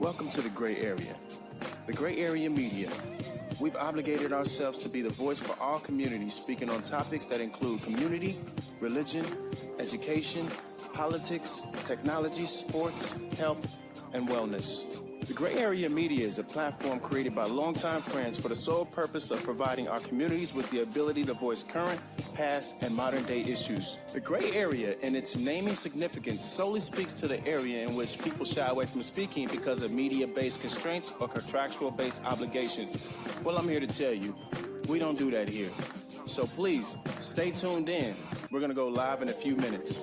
Welcome to the Gray Area. The Gray Area Media. We've obligated ourselves to be the voice for all communities, speaking on topics that include community, religion, education, politics, technology, sports, health, and wellness. The Gray Area Media is a platform created by longtime friends for the sole purpose of providing our communities with the ability to voice current, past, and modern-day issues. The Gray Area, in its naming significance, solely speaks to the area in which people shy away from speaking because of media-based constraints or contractual-based obligations. Well, I'm here to tell you, we don't do that here. So please, stay tuned in. We're going to go live in a few minutes.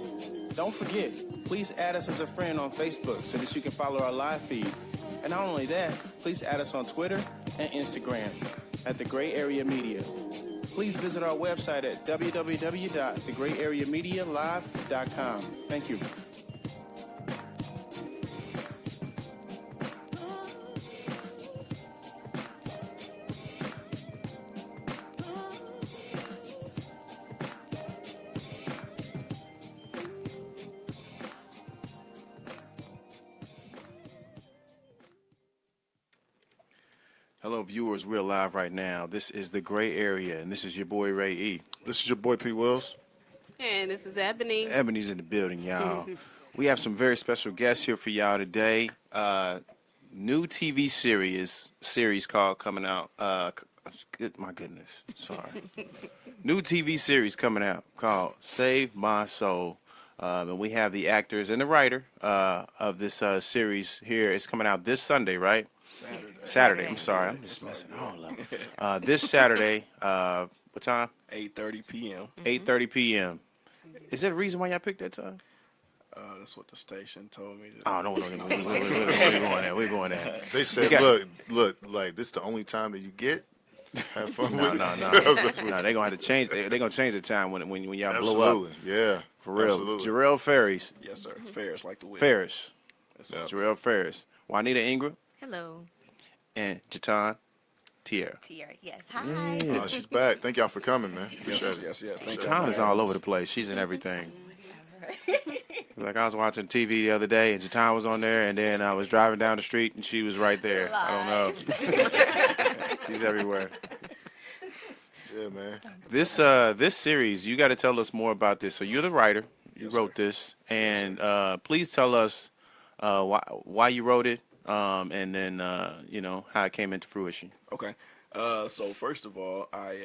Don't forget, please add us as a friend on Facebook so that you can follow our live feed. And not only that, please add us on Twitter and Instagram at The Gray Area Media. Please visit our website at www.thegrayareamedialive.com. Thank you. Hello, viewers. We're live right now. This is The Gray Area, and this is your boy, Ray E. This is your boy, P. Wills. And this is Ebony. Ebony's in the building, y'all. We have some very special guests here for y'all today. New TV series called coming out. My goodness, sorry. New TV series coming out called Save My Soul. And we have the actors and the writer of this series here. It's coming out this Sunday, right? Saturday. I'm sorry. I'm just messing all up. This Saturday, what time? 8:30 p.m. 8:30 p.m. Is there a reason why y'all picked that time? That's what the station told me. Oh, no. We're going there. They said, look, like, this is the only time that you get. Have fun with it. No. They're going to have to change. They're going to change the time when y'all blow up. Yeah. For real. Absolutely. Jarrell Ferris. Yes, sir. Ferris, like the wind. Ferris. That's Yeah. Jarrell Ferris. Juanita Ingram. Hello. And Jatan Tierra. Tierra, yes. Hi. Oh, she's back. Thank y'all for coming, man. Yes, Appreciate it. yes. Thank you. Jatan is all over the place. She's in everything. Like I was watching TV the other day, and Jatan was on there, and then I was driving down the street, and she was right there. I don't know. She's everywhere. Yeah, man. This series, you got to tell us more about this. So you're the writer. You wrote this, and please tell us why you wrote it, and then how it came into fruition. Okay. So first of all, I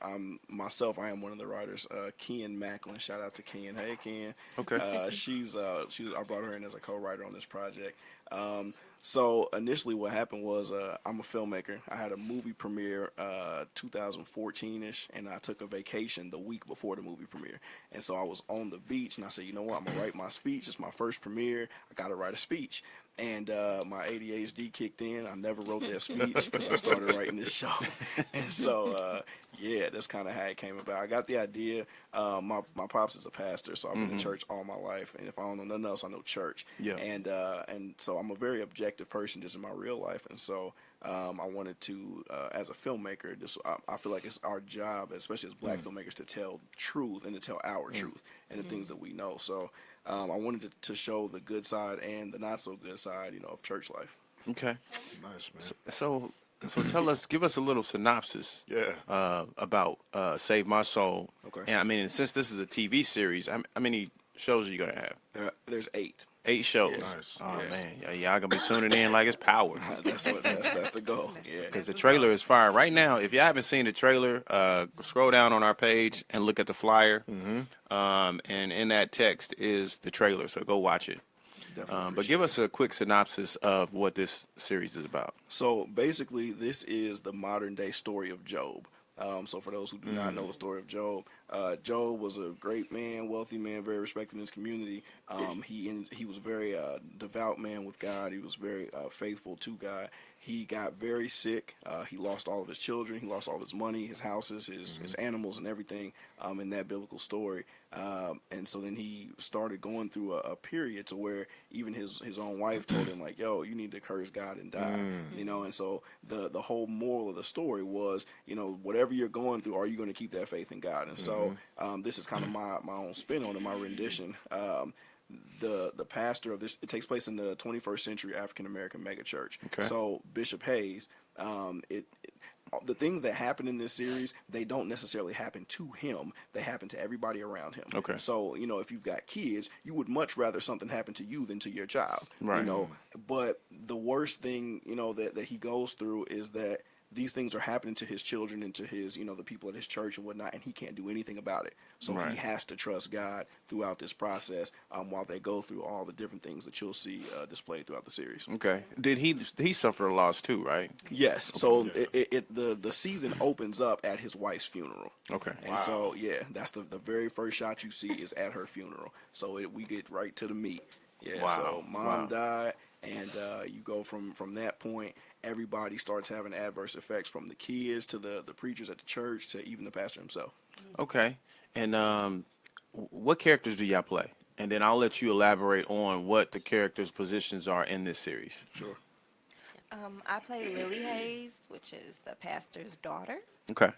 am one of the writers. Ken Macklin, shout out to Ken. Hey, Ken. Okay. I brought her in as a co-writer on this project. So initially what happened was I'm a filmmaker. I had a movie premiere 2014-ish, and I took a vacation the week before the movie premiere. And so I was on the beach, and I said, you know what, I'm going to write my speech. It's my first premiere. I got to write a speech. And my ADHD kicked in. I never wrote that speech because I started writing this show. And so, that's kind of how it came about. I got the idea. My pops is a pastor, so I've been in church all my life. And if I don't know nothing else, I know church. Yeah. And so I'm a very objective person just in my real life. And so I wanted to, as a filmmaker, I feel like it's our job, especially as black filmmakers, to tell truth and to tell our truth and the things that we know. So I wanted to show the good side and the not so good side, of church life. Okay. Nice, man. So give us a little synopsis. Yeah. About Save My Soul. Okay. And I mean, since this is a TV series, how many shows are you gonna have? There's 8. 8 shows. Yeah. Nice. Oh Yeah. man, y'all gonna be tuning in like it's power. That's the goal. Yeah. Because the trailer is fire. Right now, if you haven't seen the trailer, scroll down on our page and look at the flyer. And in that text is the trailer, so go watch it. But give us a quick synopsis of what this series is about. So basically, this is the modern day story of Job. So for those who do not know the story of Job, Job was a great man, wealthy man, very respected in his community. He was a very devout man with God. He was very faithful to God. He got very sick. He lost all of his children. He lost all of his money, his houses, his animals, and everything in that biblical story. And so then he started going through a period to where even his own wife told him, like, yo, you need to curse God and die. And so the whole moral of the story was, whatever you're going through, are you going to keep that faith in God? And so this is kind of my own spin on it, my rendition. the pastor of this, it takes place in the 21st century African American megachurch. Okay. So Bishop Hayes, the things that happen in this series, they don't necessarily happen to him. They happen to everybody around him. Okay. So, if you've got kids, you would much rather something happen to you than to your child. Right. But the worst thing, that he goes through is that these things are happening to his children and to his, the people at his church and whatnot, and he can't do anything about it. So Right. he has to trust God throughout this process while they go through all the different things that you'll see displayed throughout the series. Okay. Did he suffer a loss too, right? Yes. So the season opens up at his wife's funeral. Okay. And so, that's the very first shot you see is at her funeral. So we get right to the meat. Yeah. Wow. So mom died, and you go from that point. Everybody starts having adverse effects, from the kids to the preachers at the church to even the pastor himself. Okay. And what characters do y'all play? And then I'll let you elaborate on what the characters' positions are in this series. Sure. I play Lily Hayes, which is the pastor's daughter. Okay.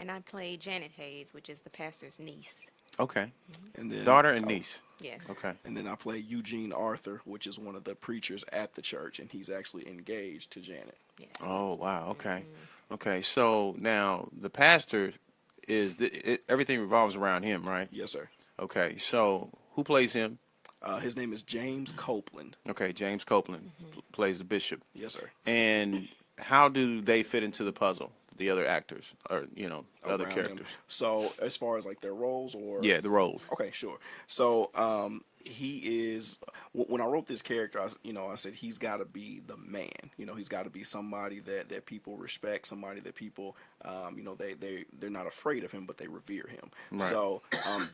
And I play Janet Hayes, which is the pastor's niece. Okay. And then Daughter and niece. Yes. Okay. And then I play Eugene Arthur, which is one of the preachers at the church, and he's actually engaged to Janet. Yes. Oh, wow. Okay. Okay. So now the pastor everything revolves around him, right? Yes, sir. Okay. So who plays him? His name is James Copeland. Okay. James Copeland plays the bishop. Yes, sir. And how do they fit into the puzzle? The other actors, or the other Around him. characters. So as far as like their roles, or Yeah, the roles. Okay, sure. So he is. When I wrote this character, I said he's got to be the man. He's got to be somebody that people respect, somebody that people, they're not afraid of him, but they revere him. Right. So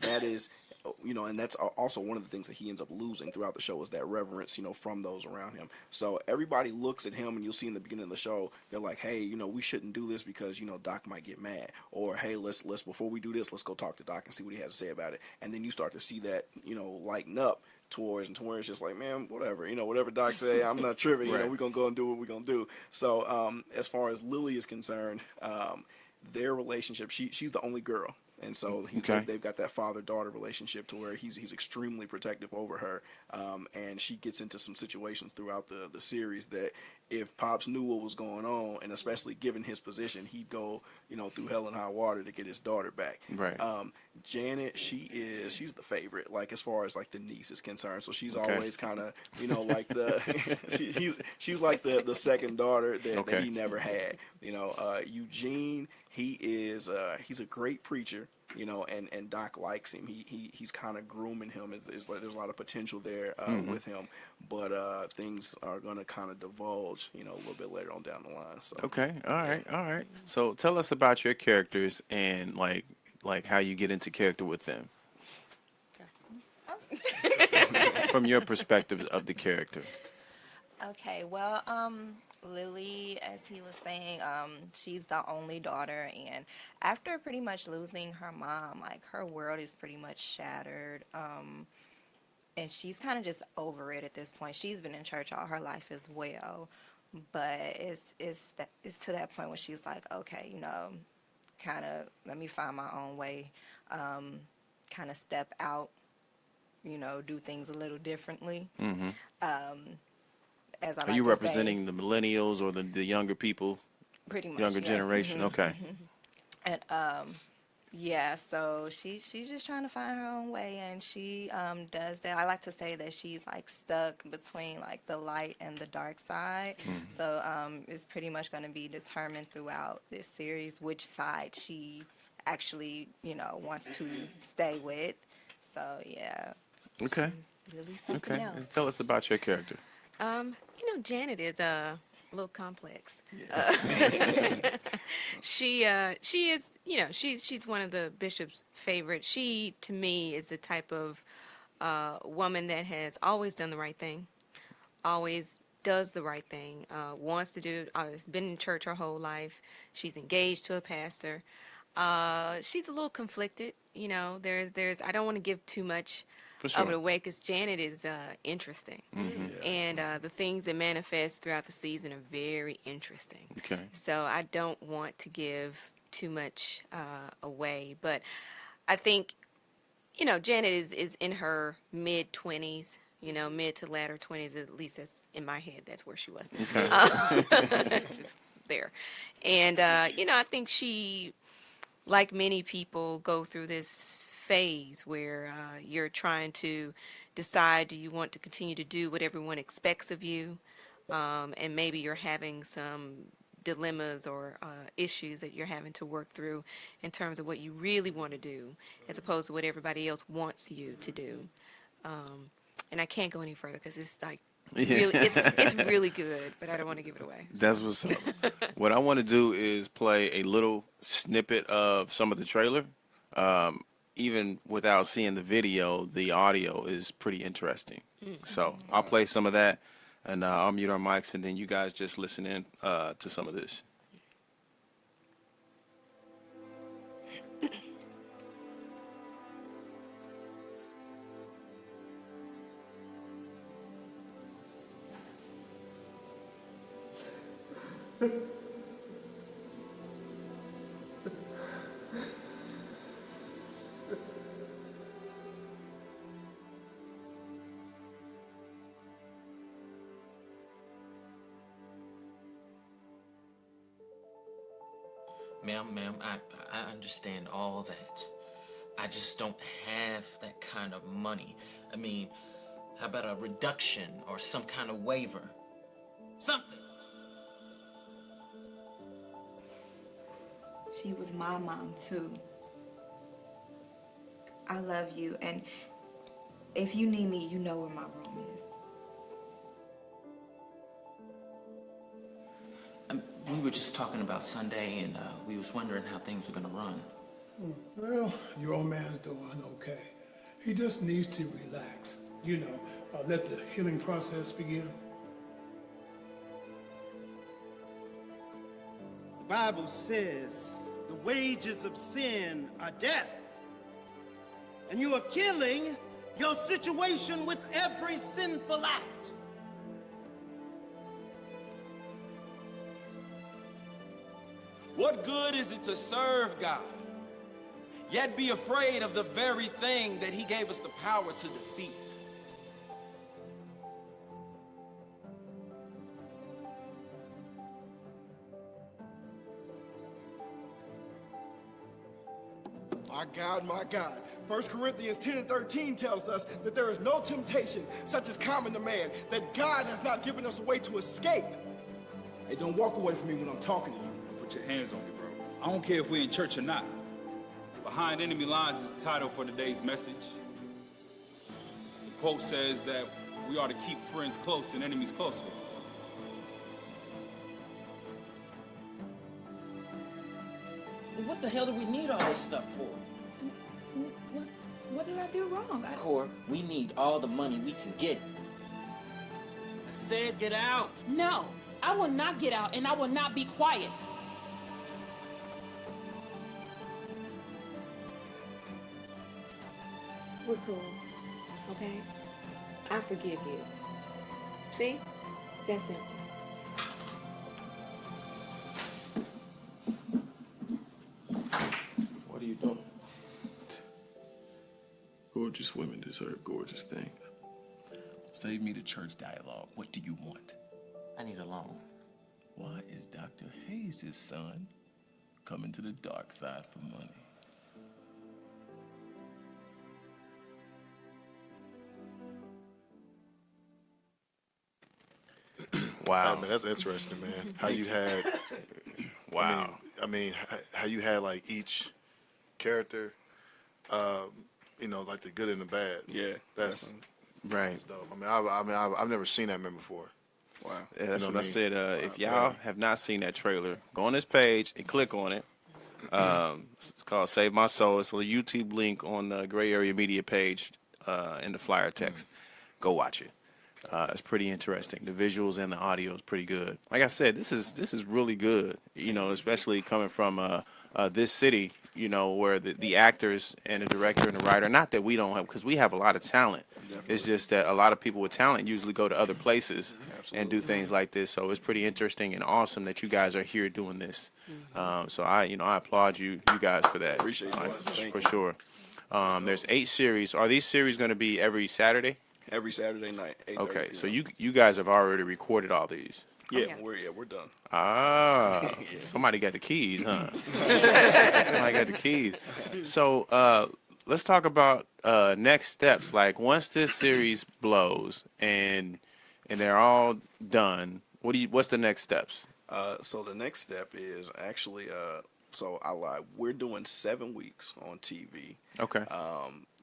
that is. And that's also one of the things that he ends up losing throughout the show is that reverence, from those around him. So everybody looks at him, and you'll see in the beginning of the show, they're like, hey, we shouldn't do this because, Doc might get mad. Or, hey, let's before we do this, let's go talk to Doc and see what he has to say about it. And then you start to see that, lighten up towards it's just like, man, whatever, whatever Doc say, I'm not tripping, Right. we're going to go and do what we're going to do. So as far as Lily is concerned, their relationship, she's the only girl. And so they've got that father-daughter relationship to where he's extremely protective over her. And she gets into some situations throughout the series that if Pops knew what was going on, and especially given his position, he'd go, through hell and high water to get his daughter back. Right. Janet, she's the favorite, like as far as like the niece is concerned. So she's Okay. always kind of, like she's like the second daughter that he never had. Eugene, he's a great preacher, and Doc likes him. He's kind of grooming him. It's like there's a lot of potential there with him, but things are gonna kind of divulge, a little bit later on down the line. So Okay. All right. So tell us about your characters and like how you get into character with them. From your perspective of the character. Okay, well, Lily, as he was saying, she's the only daughter, and after pretty much losing her mom, like her world is pretty much shattered, and she's kind of just over it at this point. She's been in church all her life as well, but it's to that point where she's like, okay, kind of let me find my own way, kind of step out, do things a little differently. Mm-hmm. As I Are like you to representing the millennials or the younger people, say, pretty much younger yes. generation? Mhm. Okay. And yeah, so she's just trying to find her own way, and she does that. I like to say that she's like stuck between like the light and the dark side. So it's pretty much going to be determined throughout this series which side she actually wants to stay with. So yeah, Okay. really something Okay. else. And tell us about your character. Janet is a little complex. She is, she's one of the bishop's favorites. She, to me, is the type of woman that has always done the right thing, always does the right thing, wants to do, has been in church her whole life. She's engaged to a pastor. She's a little conflicted, there's I don't want to give too much For sure. of it away because Janet is interesting. And the things that manifest throughout the season are very interesting. Okay. So I don't want to give too much away, but I think you know, Janet is in her mid-20s, you know, mid to latter 20s, at least that's in my head, that's where she was. Just there. And, you know, I think she, like many people, go through this phase where you're trying to decide, do you want to continue to do what everyone expects of you? And maybe you're having some dilemmas or issues that you're having to work through in terms of what you really want to do as opposed to what everybody else wants you to do. And I can't go any further because it's like really, it's really good, but I don't want to give it away. That's what's up. What I want to do is play a little snippet of some of the trailer. Even without seeing the video, the audio is pretty interesting. So I'll play some of that, and I'll mute our mics, and then you guys just listen in to some of this. Ma'am, I understand all that. I just don't have that kind of money. I mean, how about a reduction or some kind of waiver? Something. She was my mom too. I love you, and if you need me, you know where my room is. We were just talking about Sunday, and we was wondering how things are gonna run. Well, your old man's doing okay. He just needs to relax. You know, let the healing process begin. The Bible says the wages of sin are death. And you are killing your situation with every sinful act. What good is it to serve God, yet be afraid of the very thing that He gave us the power to defeat? My God. 1 Corinthians 10 and 13 tells us that there is no temptation such as common to man, that God has not given us a way to escape. Hey, don't walk away from me when I'm talking to you. Put your hands on me, bro. I don't care if we're in church or not. Behind Enemy Lines is the title for today's message. The quote says that we ought to keep friends close and enemies closer. What the hell do we need all this stuff for? What did I do wrong? Cor, we need all the money we can get. I said get out. No, I will not get out, and I will not be quiet. We're cool, okay? I forgive you. See? That's it. What are you doing? Gorgeous women deserve gorgeous things. Save me the church dialogue. What do you want? I need a loan. Why is Dr. Hayes' son coming to the dark side for money? Wow, man, that's interesting, man. How you had, wow. I mean, how you had like each character, you know, like the good and the bad. Yeah, that's right. That's dope. I've never seen that man before. Wow. Yeah, that's You know what I mean? said. If y'all have not seen that trailer, go on this page and click on it. It's called Save My Soul. It's a YouTube link on the Gray Area Media page in the flyer text. Go watch it. It's pretty interesting. The visuals and the audio is pretty good. Like I said, this is really good. You know, especially coming from this city. You know, where the actors and the director and the writer. Not that we don't have, because we have a lot of talent. Definitely. It's just that a lot of people with talent usually go to other places and do things like this. So it's pretty interesting and awesome that you guys are here doing this. So I applaud you guys for that. Appreciate it. For sure. There's 8 series. Are these series going to be every Saturday? Every Saturday night. 8:30 Okay, so p.m. you guys have already recorded all these. Yeah, yeah. we're done. Ah, somebody got the keys, huh? Somebody got the keys. So let's talk about next steps. Like once this series blows and they're all done, what's the next steps? So the next step is actually, so I lied. We're doing 7 weeks on TV. Okay.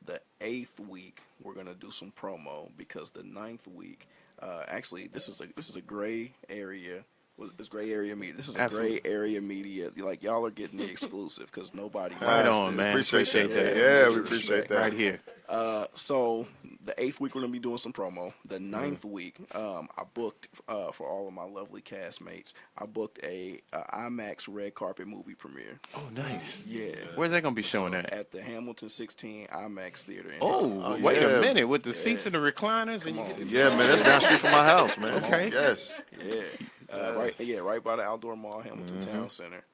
The 8th week we're gonna do some promo because the 9th week, actually this is a gray area. This gray area media. This is a Absolutely. gray area media. Like y'all are getting the exclusive because nobody. Right knows on, this. man. Appreciate that. Yeah, we appreciate that. Right here. So the 8th week we're gonna be doing some promo. The 9th week, I booked for all of my lovely castmates. I booked a IMAX red carpet movie premiere. Oh, nice. Yeah. Where's that gonna be showing at? At the Hamilton 16 IMAX theater. In Oh, wait yeah. a minute! With the seats and the recliners, and you get the Yeah, man, that's down the street from my house, man. Okay. Yes. Yeah. Right by the Outdoor Mall, Hamilton Town Center.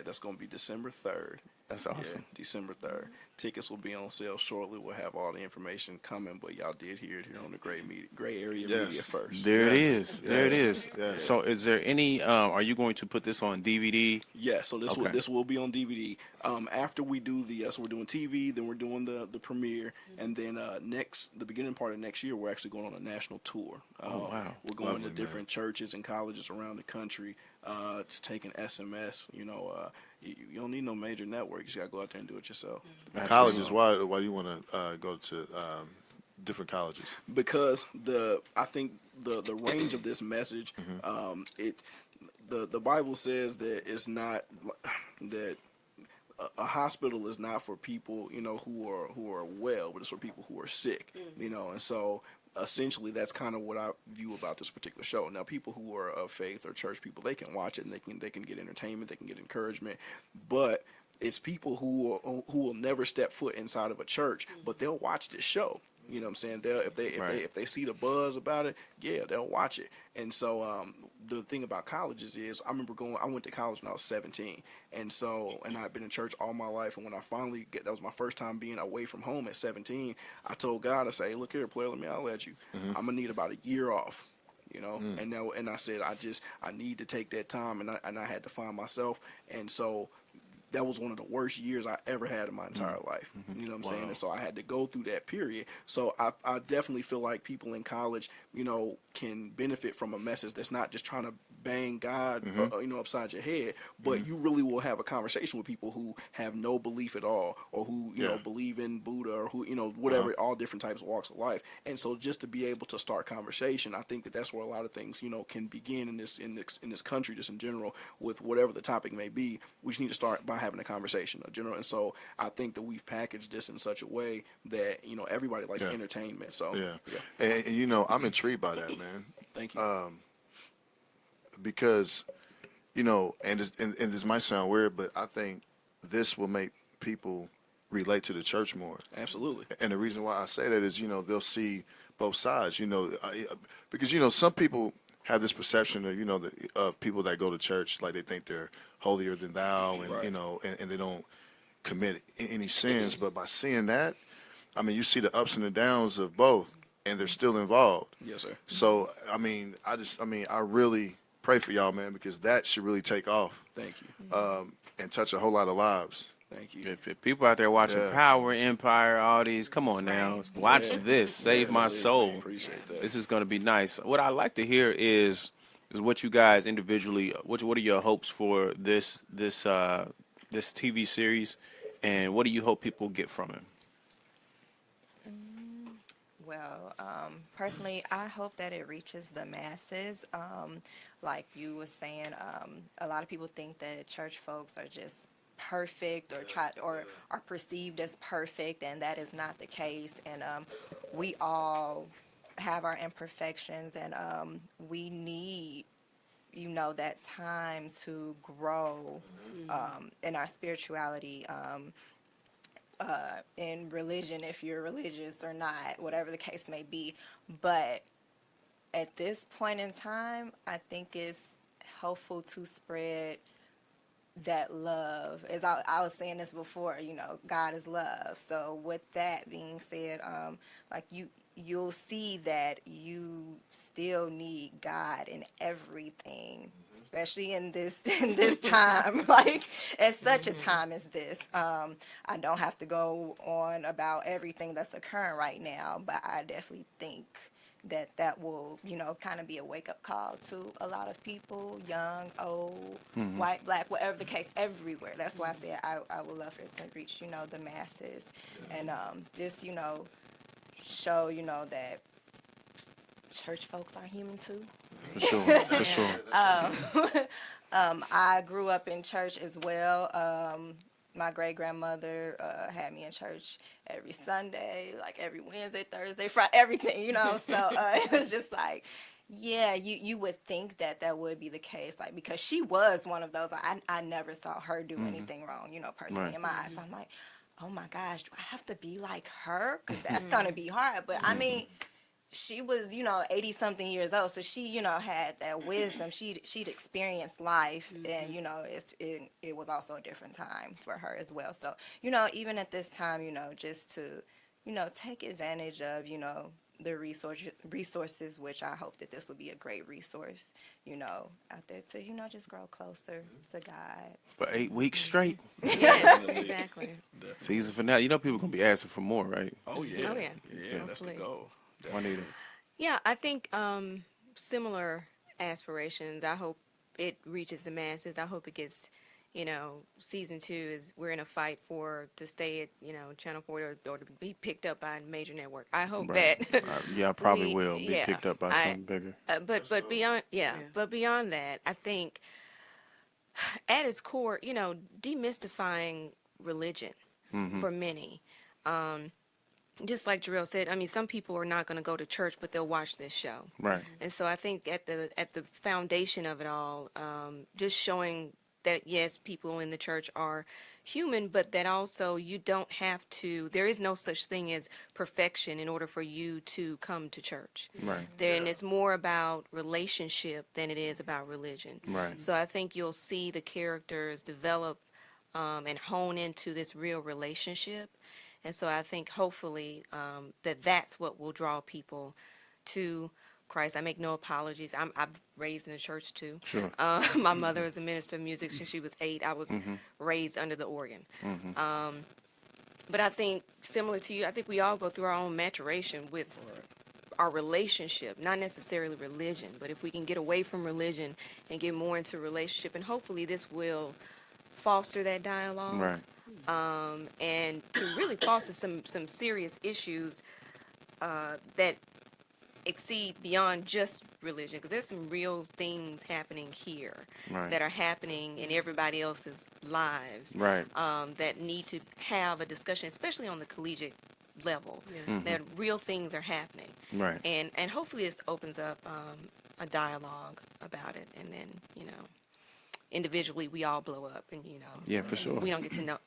That's gonna be December 3rd. That's awesome. Yeah, December 3rd. Tickets will be on sale shortly. We'll have all the information coming, but y'all did hear it here on the Gray Area Media first. There it is. There it is. Yes. So, is there any? Are you going to put this on DVD? Yeah, so Okay. this will be on DVD. After we do so we're doing TV, then we're doing the premiere, and then the beginning part of next year, we're actually going on a national tour. Oh, wow. We're going Lovely, to different churches and colleges around the country, just taking SMS. You don't need no major network. You just gotta go out there and do it yourself. Colleges, why do you want to go to different colleges? Because I think the range of this message, the Bible says that it's not that a hospital is not for people who are well, but it's for people who are sick. And so essentially that's kind of what I view about this particular show. Now, people who are of faith or church people, they can watch it and they can get entertainment, they can get encouragement, but it's people who will never step foot inside of a church, but they'll watch this show. You know what I'm saying? If they see the buzz about it, yeah, they'll watch it. And so the thing about colleges is, I went to college when I was 17, and I've been in church all my life. And when I finally that was my first time being away from home at 17. I told God, I say, hey, look here, player, I'll let you. I'm gonna need about a year off. And I said, I need to take that time, and I had to find myself. And so that was one of the worst years I ever had in my entire life. You know what I'm saying? And so I had to go through that period. So I definitely feel like people in college, can benefit from a message that's not just trying to bang God, upside your head, but you really will have a conversation with people who have no belief at all, or who, believe in Buddha, or who, whatever, all different types of walks of life. And so just to be able to start conversation, I think that's where a lot of things, can begin in this country, just in general, with whatever the topic may be. We just need to start by having a conversation in general. And so I think that we've packaged this in such a way that, everybody likes entertainment. So And I'm intrigued by that, man. Thank you. Because, and this might sound weird, but I think this will make people relate to the church more. Absolutely. And the reason why I say that is, they'll see both sides, because, some people have this perception of, of people that go to church, like they think they're holier than thou, and, Right. and they don't commit any sins. But by seeing that, I mean, you see the ups and the downs of both, and they're still involved. Yes, sir. So, I really pray for y'all, man, because that should really take off. Thank you. And touch a whole lot of lives. Thank you. If people out there watching Power, Empire, all these, come on now, watch this. Save my soul. Appreciate that. This is going to be nice. What I like to hear is what you guys individually. What are your hopes for this TV series, and what do you hope people get from it? Well, personally, I hope that it reaches the masses. Like you were saying, a lot of people think that church folks are just perfect or are perceived as perfect, and that is not the case. And we all have our imperfections, and we need that time to grow in our spirituality, in religion, if you're religious or not, whatever the case may be. But at this point in time, I think it's helpful to spread that love. As I was saying this before, you know, God is love. So with that being said, like you'll see that you still need God in everything, especially in this time, like at such a time as this. I don't have to go on about everything that's occurring right now, but I definitely think that will, you know, kind of be a wake-up call to a lot of people, young, old, white, black, whatever the case, everywhere. That's why I said I would love for it to reach, you know, the masses, and just, you know, show, you know, that church folks are human too. For sure, for sure. I grew up in church as well. My great-grandmother had me in church every Sunday, like every Wednesday, Thursday, Friday, everything, you know. So it was just like, yeah, you would think that would be the case, like, because she was one of those. I never saw her do anything wrong, you know, personally in my eyes. So I'm like, oh my gosh, do I have to be like her? Because that's going to be hard. But I mean, she was, you know, 80-something years old, so she, you know, had that wisdom. She'd experienced life, and, you know, it was also a different time for her as well. So, you know, even at this time, you know, just to, you know, take advantage of, you know, the resources, which I hope that this will be a great resource, you know, out there to, you know, just grow closer to God. For 8 weeks straight. Yes, exactly. Season finale. You know people going to be asking for more, right? Oh, yeah. Oh, yeah. Yeah, that's the goal. Juanita. Yeah, I think similar aspirations. I hope it reaches the masses. I hope it gets, you know, season 2 is we're in a fight to stay at, you know, Channel 4 or to be picked up by a major network. I hope that. Yeah, I probably will be picked up by something bigger. But beyond, but beyond that, I think at its core, you know, demystifying religion for many. Just like Jarrell said, I mean, some people are not going to go to church, but they'll watch this show. Right. And so I think at the foundation of it all, just showing that, yes, people in the church are human, but that also you don't have to, there is no such thing as perfection in order for you to come to church. Right. And it's more about relationship than it is about religion. Right. So I think you'll see the characters develop and hone into this real relationship. And so I think hopefully that's what will draw people to Christ. I make no apologies. I'm raised in the church too. Sure. My mother is a minister of music since she was 8. I was raised under the organ. But I think similar to you, I think we all go through our own maturation with our relationship, not necessarily religion, but if we can get away from religion and get more into relationship, and hopefully this will foster that dialogue. Right. And to really foster some serious issues that exceed beyond just religion, because there's some real things happening here that are happening in everybody else's lives that need to have a discussion, especially on the collegiate level, that real things are happening. Right. And hopefully this opens up a dialogue about it, and then, you know, individually we all blow up, and, you know, yeah, for sure, we don't get to know,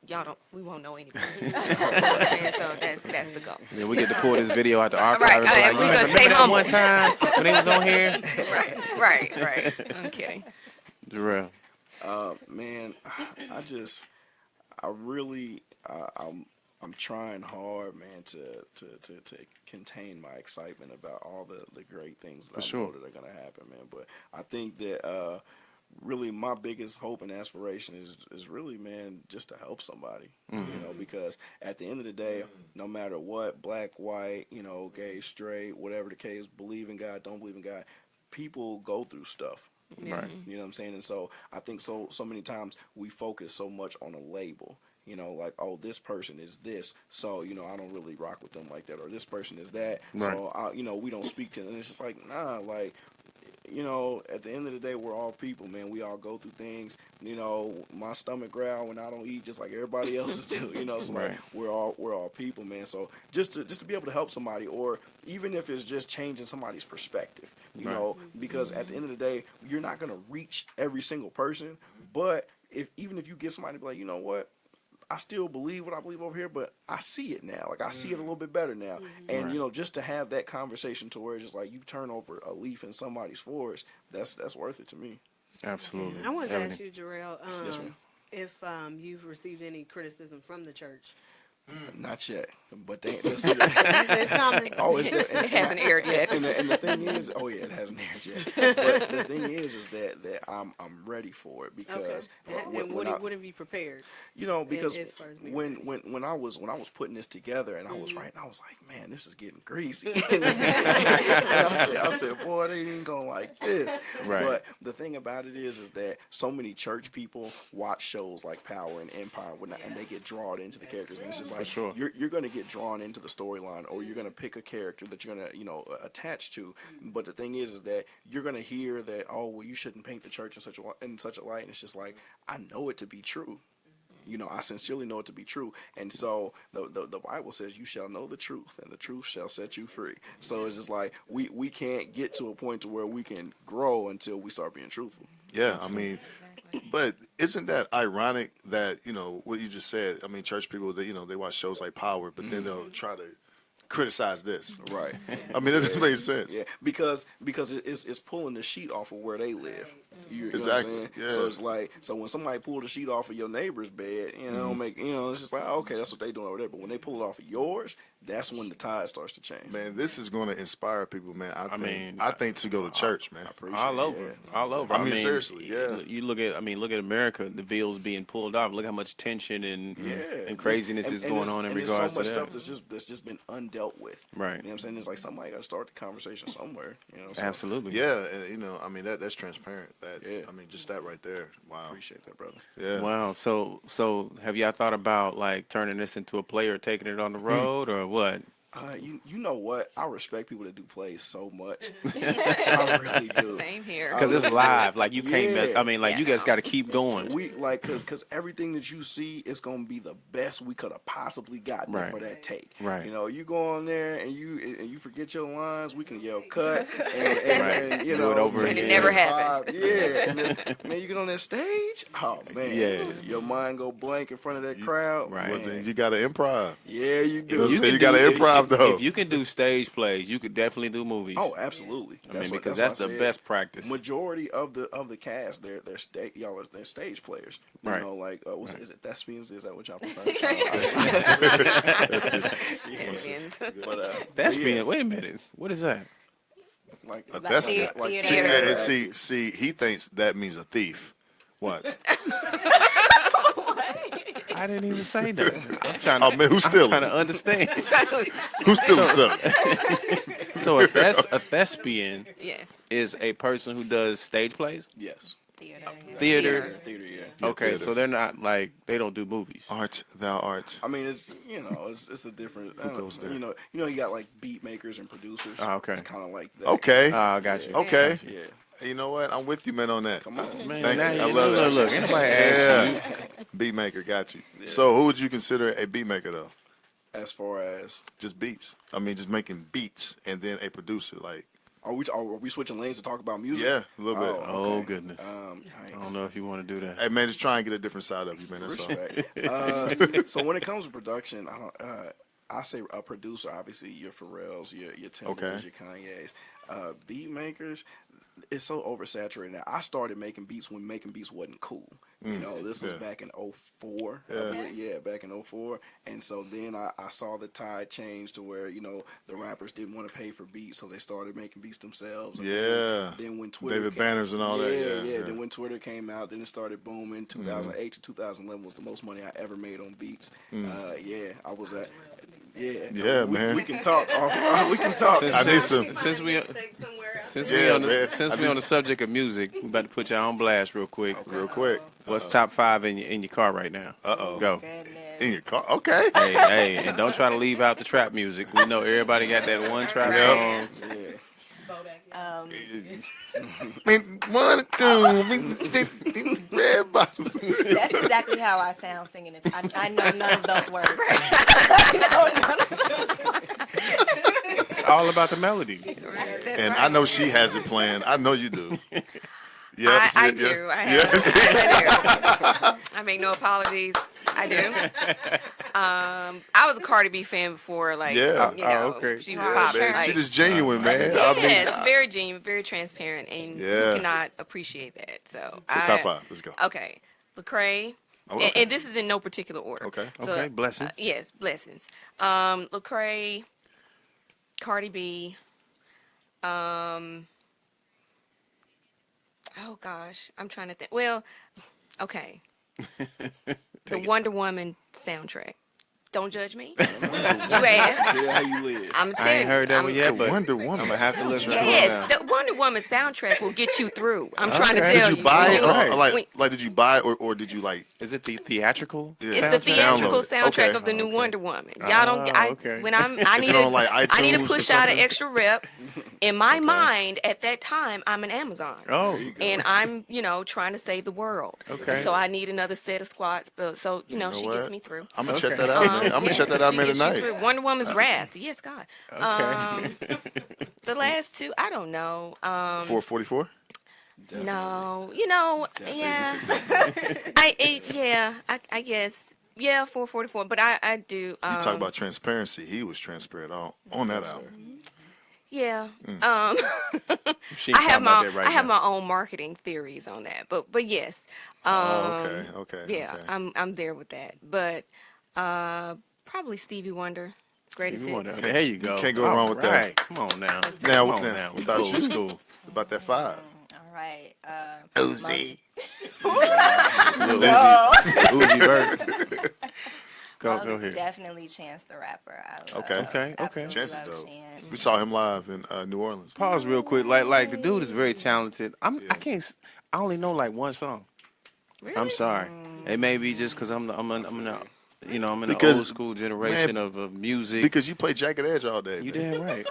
we won't know anything. You know what I'm saying? So that's the goal. Yeah, we get to pull this video out the archive. Right, like, we're gonna remember stay that humble. one time when they was on here. right. I'm kidding. Jarrell. Man, I'm trying hard, man, to contain my excitement about all the great things that I know that are gonna happen, man. But I think that really my biggest hope and aspiration is really, man, just to help somebody, you know, because at the end of the day, no matter what, black, white, you know, gay, straight, whatever the case, believe in God, don't believe in God, people go through stuff. Right. You know what I'm saying? And so I think so many times we focus so much on a label, you know, like, oh, this person is this, so, you know, I don't really rock with them like that, or this person is that, so, you know, we don't speak to them. And it's just like, nah, like, you know, at the end of the day, we're all people, man. We all go through things. You know, my stomach growl when I don't eat, just like everybody else's do. You know, so like, we're all people, man. So just to be able to help somebody, or even if it's just changing somebody's perspective, you know, because at the end of the day, you're not gonna reach every single person. But even if you get somebody to be like, you know what, I still believe what I believe over here, but I see it now. Like, I see it a little bit better now. And, you know, just to have that conversation to where it's just like you turn over a leaf in somebody's forest, that's worth it to me. Absolutely. I want to ask you, Jarrell, Yes, ma'am. if you've received any criticism from the church. Not yet, but let's see. It's coming. Oh, it hasn't aired yet. And the thing is, oh yeah, it hasn't aired yet. But the thing is that I'm ready for it because And what have you prepared? You know, because as far as when I was putting this together and I was writing, I was like, man, this is getting greasy. And I said, boy, they ain't gonna like this. Right. But the thing about it is that so many church people watch shows like Power and Empire and whatnot, and they get drawn into the characters, and it's just like sure. you're gonna get drawn into the storyline, or you're gonna pick a character that you're gonna attach to. But the thing is that you're gonna hear that, oh well, you shouldn't paint the church in such a light, and it's just like, I know it to be true. You know, I sincerely know it to be true. And so the Bible says you shall know the truth, and the truth shall set you free. So it's just like we can't get to a point to where we can grow until we start being truthful. Yeah, I mean, but isn't that ironic that, what you just said? I mean, church people, they watch shows like Power, but then they'll try to criticize this. Right. I mean, that doesn't make sense. Yeah, because it's pulling the sheet off of where they live. You know Exactly. what I'm saying? Yeah. So it's like, when somebody pull the sheet off of your neighbor's bed, it's just like, oh, okay, that's what they doing over there. But when they pull it off of yours, that's when the tide starts to change. Man, this is going to inspire people, man. I think to go to church, man. All over. I mean, seriously, yeah. You look at America, the veil's being pulled off. Look how much tension and craziness is going on in regards to that. There's so much stuff that's just been undealt with. Right. You know what I'm saying? It's like somebody got to start the conversation somewhere. So. Absolutely. Yeah, and I mean that's transparent. I mean, just that right there. Wow. Appreciate that, brother. Yeah. Wow. So have y'all thought about like turning this into a play or taking it on the road or what? You know what? I respect people that do plays so much. I really do. Same here. Because it's live. Like you can't. Yeah. I mean, like you guys got to keep going. We because everything that you see is gonna be the best we could have possibly gotten Right. for that take. Right. You go on there and you forget your lines. We can yell cut and Right. you Do know it over And it again. never happens. Yeah, and man, you get on that stage. Oh man, Yeah. your mind go blank in front of that crowd. Right. Well, Man. then you got to improv. Yeah, you do. You got to improv though. If you can do stage plays, you could definitely do movies. Oh, absolutely. I mean, what- because that's what I the said. best practice. Majority of the cast, they're stage players. You Right. know, like is it thespians? Is that what y'all prefer? Thespians. Thespian. Wait a minute. What is that? Like That's theater. see, he thinks that means a thief. What? I didn't even say that. I'm trying to. Oh man, who's stealing? trying to understand. Who's stealing something? So a thespian Yes. is a person who does stage plays. yes, Theater. theater. Yeah. Okay, theater. so they're not like they don't do movies. Art, thou art. I mean, it's it's a different. Who goes there? You got like beat makers and producers. Oh, okay. It's kind of like that. Okay. I got you. Okay. Yeah. You know what? I'm with you, man, on that. Come on. Man, Thank now you. you I love it. look, ain't nobody asked you. Beat maker, got you. So who would you consider a beat maker though? As far as Just beats. I mean, just making beats and then a producer. Like, are we switching lanes to talk about music? yeah, a little bit. Oh okay. goodness. I don't know if you want to do that. Hey man, just try and get a different side of you, man. That's all. Respect. So when it comes to production, I say a producer. Obviously, your Pharrells, your Timbers, Okay. your Kanye's. Beat makers, it's so oversaturated now. I started making beats when making beats wasn't cool. This was Yeah. back in 04. Yeah. Back in 04. And so then I saw the tide change to where, the rappers didn't want to pay for beats, so they started making beats themselves. And Yeah. Then when Twitter David Banners and all that. Yeah. Then when Twitter came out, then it started booming. 2008 to 2011 was the most money I ever made on beats. I was at. Yeah, man. We can talk. We can talk. I need some. Since we Yeah, on man. on the subject of music, we about to put y'all on blast real quick. Real quick. What's top 5 in your car right now? Go. In your car. Okay. Hey, and don't try to leave out the trap music. We know everybody got that one trap song. One, two, red bottles. That's exactly how I sound singing it. I know none of those words. It's all about the melody. And I know she has it planned. I know you do. Yes, I yeah, do. I yes. have. I make no apologies. I do. I was a Cardi B fan before, like, Yeah. okay. she was Yeah, popping. man, Like, she just genuine, man. yeah, I mean, it's very genuine, very transparent, and Yeah. you cannot appreciate that. So top 5. Let's go. Okay, Lecrae, And this is in no particular order. Okay. Okay, blessings. Yes, blessings. Lecrae, Cardi B. Oh gosh, I'm trying to think. Well, okay. The Wonder Woman soundtrack. Don't judge me. You asked. Yeah, how you live. I'm I telling ain't heard that one yet, but Wonder Woman. I'm gonna have to listen to it Yes, now. the Wonder Woman soundtrack will get you through. I'm trying to Okay. tell Did you buy it? Right. Like, did you buy it, or did you like? Is it the theatrical? Yeah. It's the soundtrack? theatrical Download it. soundtrack Okay. of the new Okay. Wonder Woman. Y'all don't. Okay. When I Is need it on, like, I need to iTunes or push out an something? extra rep. In my mind, at that time, I'm an Amazon. Oh, And I'm, trying to save the world. Okay. So I need another set of squats. But so, she gets what? me through. I'm gonna Okay. check that out, man. I'm gonna check that out, She man, gets you tonight. through. Wonder Woman's Wrath. Yes, God. Okay. The last two, I don't know. 444. No, yeah. I guess. Yeah, 444. But I do. You talk about transparency. He was transparent on that album. Yeah. She ain't I have talking about my that right I have now. my own marketing theories on that. But yes. Okay. Yeah, okay. I'm there with that. But probably Stevie Wonder. Greatest You want hits. that? There you go. Can't go wrong with that. Right. Come on now. Now, Come on now, now. what about Old you? school. About that 5. All right. Uzi. Lil Uzi Vert. Go Most ahead. Definitely Chance the Rapper. I Okay. Okay. absolutely Chance is love dope. Chance. We saw him live in New Orleans. Pause real quick. Like the dude is very talented. I only know like one song. I'm sorry. It may be just because I'm in the Because, old school generation man, of music. Because you play Jagged Edge all day. You man. damn right.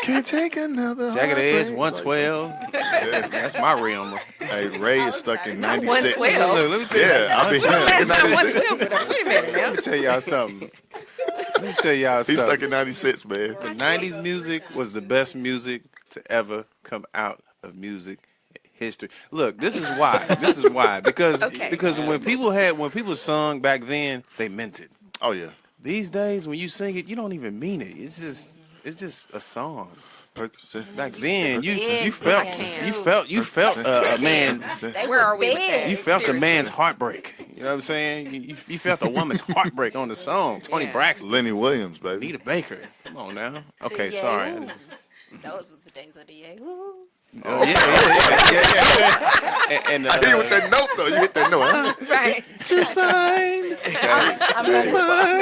Can't take another. Jagged Edge, heartbreak. 112. That's my realm. Hey, Ray is stuck in Not 96. 112. Look, let me tell you. Yeah, I mean, Last time he's 112, but wait a minute now. Let me tell y'all something. Let me tell y'all something. stuck in 96, man. The 90s music was the best music to ever come out of music history. Look, this is why. Because Okay. because when people sung back then, they meant it. Oh yeah. These days when you sing it, you don't even mean it. It's just a song. Back then, you felt a man. Where are we with that? You felt a Seriously. man's heartbreak. You know what I'm saying? You felt a woman's heartbreak on the song. Tony Yeah. Braxton, Lenny Williams, baby. Nita Baker. Come on now. Okay, The sorry. Yahoos. Those was the days of the Yahoos. Oh, yeah. And I hear with that note though. You hit that note. Huh? Right. Too fine. I'm gonna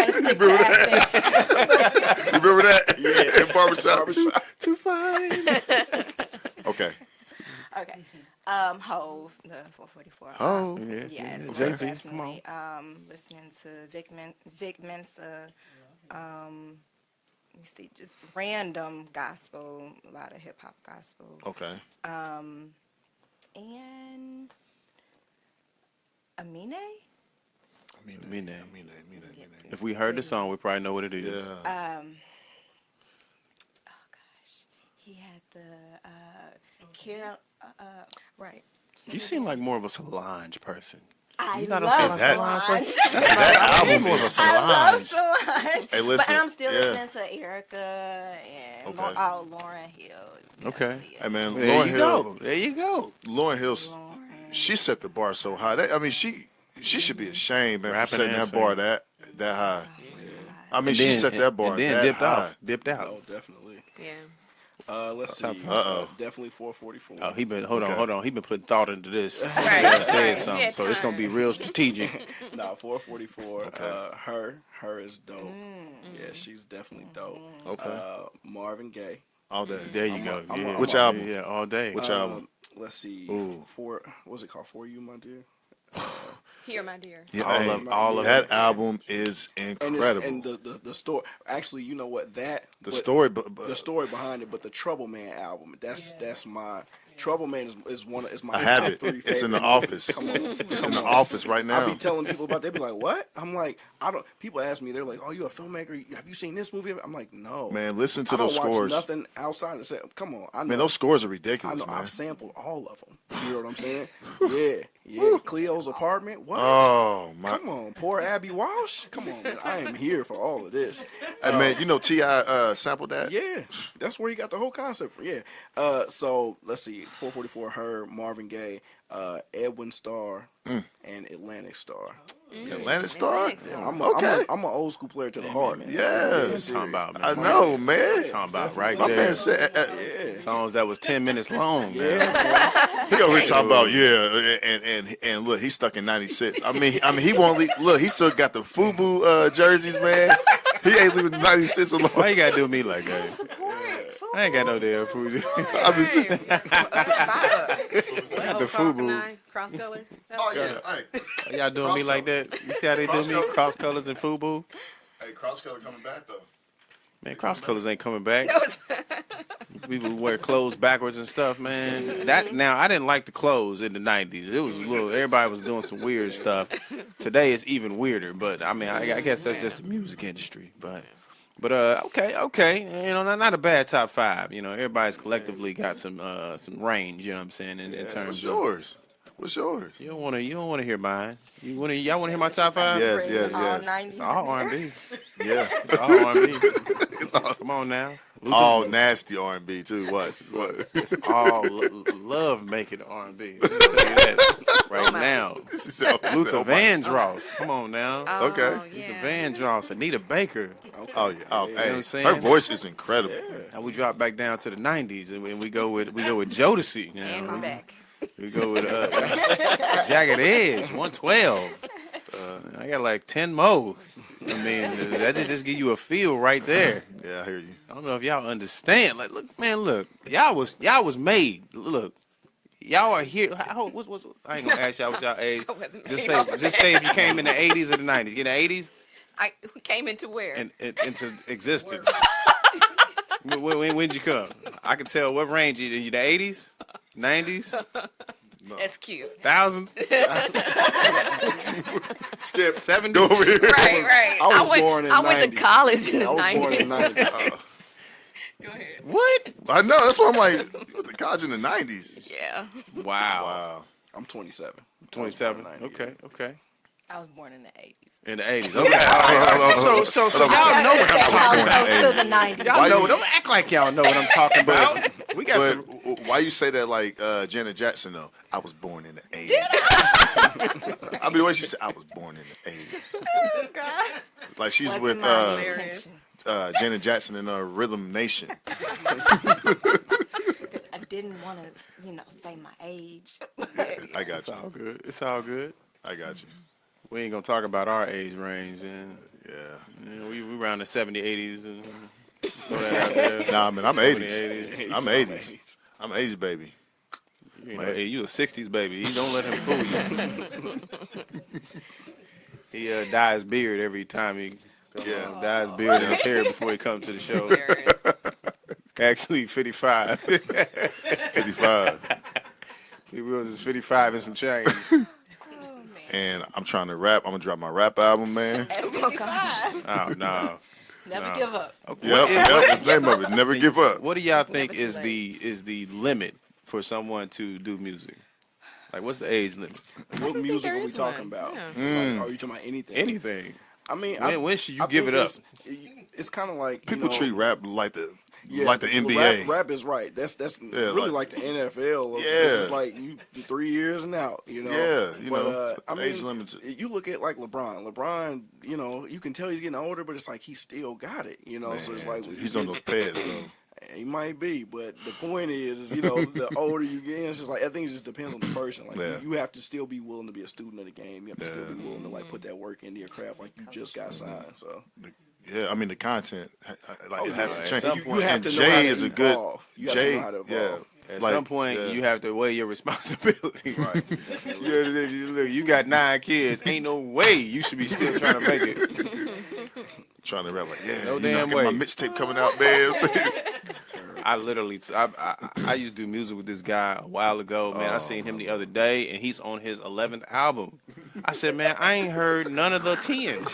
stick to acting. You remember that? Yeah. In barbershop. Too fine. Okay. Okay. Hove, the 444. Oh. Yes, Yeah. most Jay-Z, definitely. come Listening to Vic Mensa. Let me see, just random gospel, a lot of hip hop gospel. Okay. And Amine. If we heard the song, we probably know what it is. Yeah. Oh gosh, he had the Carol. Right. You seem like more of a Solange person. I You not a love Solange Solange. That album More of a is. I love Solange. Solange. Hey, listen. But I'm still yeah. listening to Erica and Okay. Lauren Hill. is Okay. definitely Hey man, There Lauryn you Hill. go. There you go. Lauryn Hill's. Lauren. She set the bar so high. I mean, she should be ashamed, man, for Rapping setting and that bar singing. that high. I mean, And she then- set that bar and then that dipped high. Dipped out. Oh, definitely. Yeah. Let's see. Uh-oh. Definitely 444. Oh, he been Okay. hold on. He been putting thought into this. Right. He said Right. something, Yeah, so it's gonna be real strategic. Nah, 444. Okay. Her is dope. Yeah, she's definitely dope. Okay. Marvin Gaye. All day. There you go. I'm Yeah. Which album? Yeah, all day. Which album? Let's see. Ooh. What's it called? For You, My Dear. Here, my dear. Yeah, all of that it. album is incredible. And the story. Actually, you know what? the story, but the story behind it, but the Trouble Man album. That's my Trouble Man is my I have top it. 3 It's in the favorite office. movies. Come on, It's in the office right I now. be telling people about. They be like, "What?" I'm like, "I don't." People ask me, they're like, "Oh, you a filmmaker? Have you seen this movie?" I'm like, "No." Man, listen to I don't those watch scores. nothing outside of say, come on. I know, Man, those scores are I ridiculous, know. man. I've sampled all of them. You know what I'm saying? Yeah. Cleo's apartment. What? Oh my! Come on, poor Abby Walsh. Come on, man. I am here for all of this. Hey man, you know T.I. sampled that. Yeah, that's where he got the whole concept from. Yeah. So let's see, 444, her, Marvin Gaye, Edwin Starr, and Atlantic Star. Atlantic Star? I'm Okay. I'm an old school player to the heart. Yeah. Talking about, man. I know, man. Talking about right My there. man said, Songs that was 10 minutes long, man. he over here talking about and look, he's stuck in '96. I mean, he won't leave. Look, he still got the FUBU jerseys, man. He ain't leaving '96 alone. Why you gotta do me like that? I ain't got no damn food. I'm just saying. The FUBU. Cross colors. Oh yeah, hey. Y'all doing me like that? You see how they do me? Cross colors and FUBU. Hey, cross color coming back though. Man, cross colors ain't coming back. People wear clothes backwards and stuff, man. Now I didn't like the clothes in the '90s. It was a little. Everybody was doing some weird stuff. Today it's even weirder. But I mean, I guess that's just the music industry. But okay. You know, not a bad top 5. You know, everybody's collectively got some range. You know what I'm saying? In terms What's yours? What's yours? You don't want to hear mine. Y'all want to hear my top 5? Yes. It's all R&B. Yeah. It's all R&B. Come on now. All nasty R&B too. What? It's all love making R&B. Let me tell you that right now. Luther Vandross. Come on now. Okay. Luther Vandross. Anita Baker. Oh yeah. Oh, You know what I'm saying? her voice is incredible. Now we drop back down to the '90s and we go with Jodeci. You know? And we're back. We go with Jagged Edge, 112. I got like 10 more. I mean, that just give you a feel right there. Yeah, I hear you. I don't know if y'all understand. Like, look, y'all was made. Look, y'all are here. What's I ain't gonna ask y'all what y'all age. Just say if you came in the '80s or the '90s. In the '80s. We came into where? Into existence. When'd you come? I can tell what range you in the '80s, '90s. That's cute. Thousands? Skip. 70? Go over here. Right. I went to college in the 90s. I was born in the 90s. Go ahead. What? I know. That's why I'm like, you went to college in the '90s. Yeah. Wow. I'm 27. 27. Okay. I was born in the 80s. In the 80s. Okay. So y'all know what I'm talking about. To the 90s. Y'all know. Don't act like y'all know what I'm talking about. We got some. Why you say that like Janet Jackson though? I was born in the '80s. I mean, the way she said, I was born in the '80s. Oh, gosh. Like she's Wasn't with my intention. Janet Jackson in Rhythm Nation. I didn't want to, say my age. I got you. It's all good. It's all good. I got you. We ain't gonna talk about our age range, and yeah, we around the 70s, 80s, and just throw that out there. Nah, man, I'm 70s. 80s. I'm 80s. I'm 80s baby. You a 60s baby. You don't let him fool you. He dyes his beard every time he dyes his beard and his hair before he comes to the show. Actually, 55. 55. He was 55 and some change. And I'm trying to rap. I'm gonna drop my rap album, man. Oh, gosh. Oh no. Never give up. Okay. Yep. That's the name of it. Never give up. What do y'all think is the limit for someone to do music? Like, what's the age limit? What music are we talking about? Like, are you talking about anything? Anything. I mean, when should you give it up? It's kind of like People treat rap like the Yeah, like the NBA. Rap is right. That's really like the NFL. Yeah. It's like you 3 years and out. You know. Yeah, But I age mean, limits. you look at like LeBron. LeBron, you can tell he's getting older, but it's like he still got it. So it's like He's on those pads though. He might be, but the point is the older you get, it's just like I think it just depends on the person. Like you have to still be willing to be a student of the game. You have to still be willing to like put that work into your craft. Like you just got signed, so. Yeah, I mean the content, it has to change. You have and to know Jay how to is a good. evolve. You have Jay, to know how to evolve. At some point, you have to weigh your responsibility. Right. Look, you got 9 kids. Ain't no way you should be still trying to make it. Trying to rap like, no damn way. My mixtape coming out, man. I literally, I used to do music with this guy a while ago, man. I seen him the other day, and he's on his 11th album. I said, man, I ain't heard none of the 10.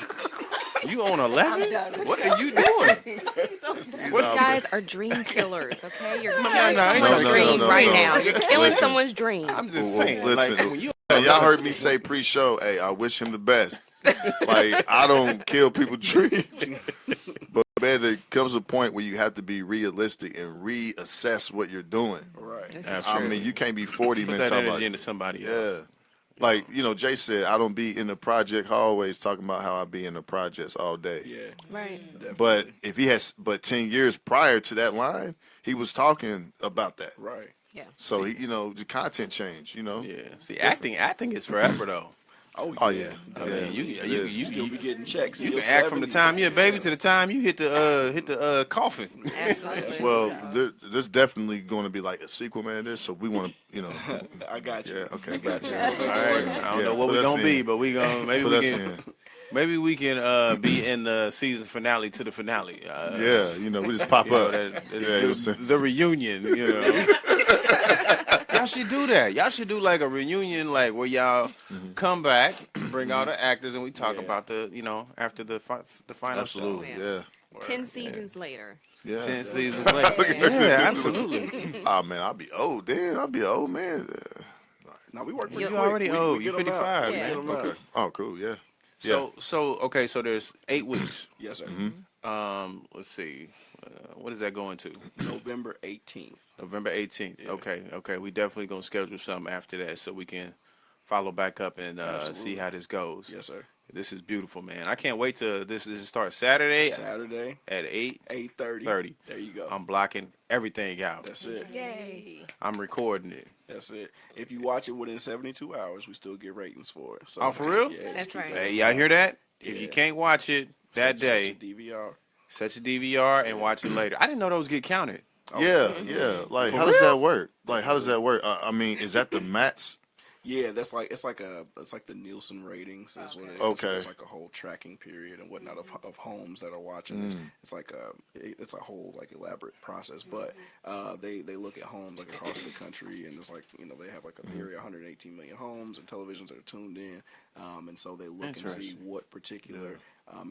You on 11? What are you doing? These guys are dream killers, okay? You're killing no, someone's dream right no. now. You're killing someome's dream. I'm just saying. Listen, like, when you y'all heard me say pre-show, hey, I wish him the best. Like, I don't kill people's dreams. But Man, there comes a point where you have to be realistic and reassess what you're doing. Right. I mean, you can't be 40 Put men that talking energy about into somebody else. Yeah. Like, Jay said, I don't be in the project hallways talking about how I be in the projects all day. Yeah. Right. But if he has, 10 years prior to that line, he was talking about that. Right. Yeah. So he, the content change. Yeah. See, acting is forever though. Oh yeah. I mean, you still be getting checks. You can act from the time you're a baby to the time you hit the coffin. Absolutely. Well, there's definitely going to be like a sequel, man. This, so we want to, I got you. Yeah. Okay. Got you. All right. I don't know what put we're us gonna be, in. but maybe Put we us can. in. Maybe we can be in the season finale to the finale. Yeah, we just pop up. The reunion, Y'all should do that. Y'all should do like a reunion, like where y'all come back, bring all the actors, and we talk about the, after the final Absolutely, show. yeah. 10 seasons later. Yeah. 10 seasons later. Yeah, absolutely. Oh man, I'll be old then. I'll be an old man. No, we work. You already old. You're 55. Yeah. Man. Okay. Oh, cool. Yeah. So there's 8 weeks. Yes, sir. Let's see. What is that going to? November 18th. November 18th. Yeah. Okay. We definitely gonna schedule something after that so we can follow back up and see how this goes. Yes, sir. This is beautiful, man. I can't wait to this starts Saturday at 8:30. 30. There you go. I'm blocking everything out. That's it. Yay. I'm recording it. That's it. If you watch it within 72 hours, we still get ratings for it. So Oh, for real? Yeah, That's just keep right. that Hey, in y'all mind. hear that? If Yeah. you can't watch it that day, Set your DVR. set your DVR and watch it later. I didn't know those get counted. Yeah. Like, For how does real? that work? Like, how does that work? I mean, is that the mats? Yeah, it's like the Nielsen ratings is what it is. Okay. So it's like a whole tracking period and whatnot of homes that are watching. It's like it's a whole like elaborate process. But they look at homes like across the country, and it's like they have like a theory 118 million homes and televisions that are tuned in, and so they look and see Interesting. what particular.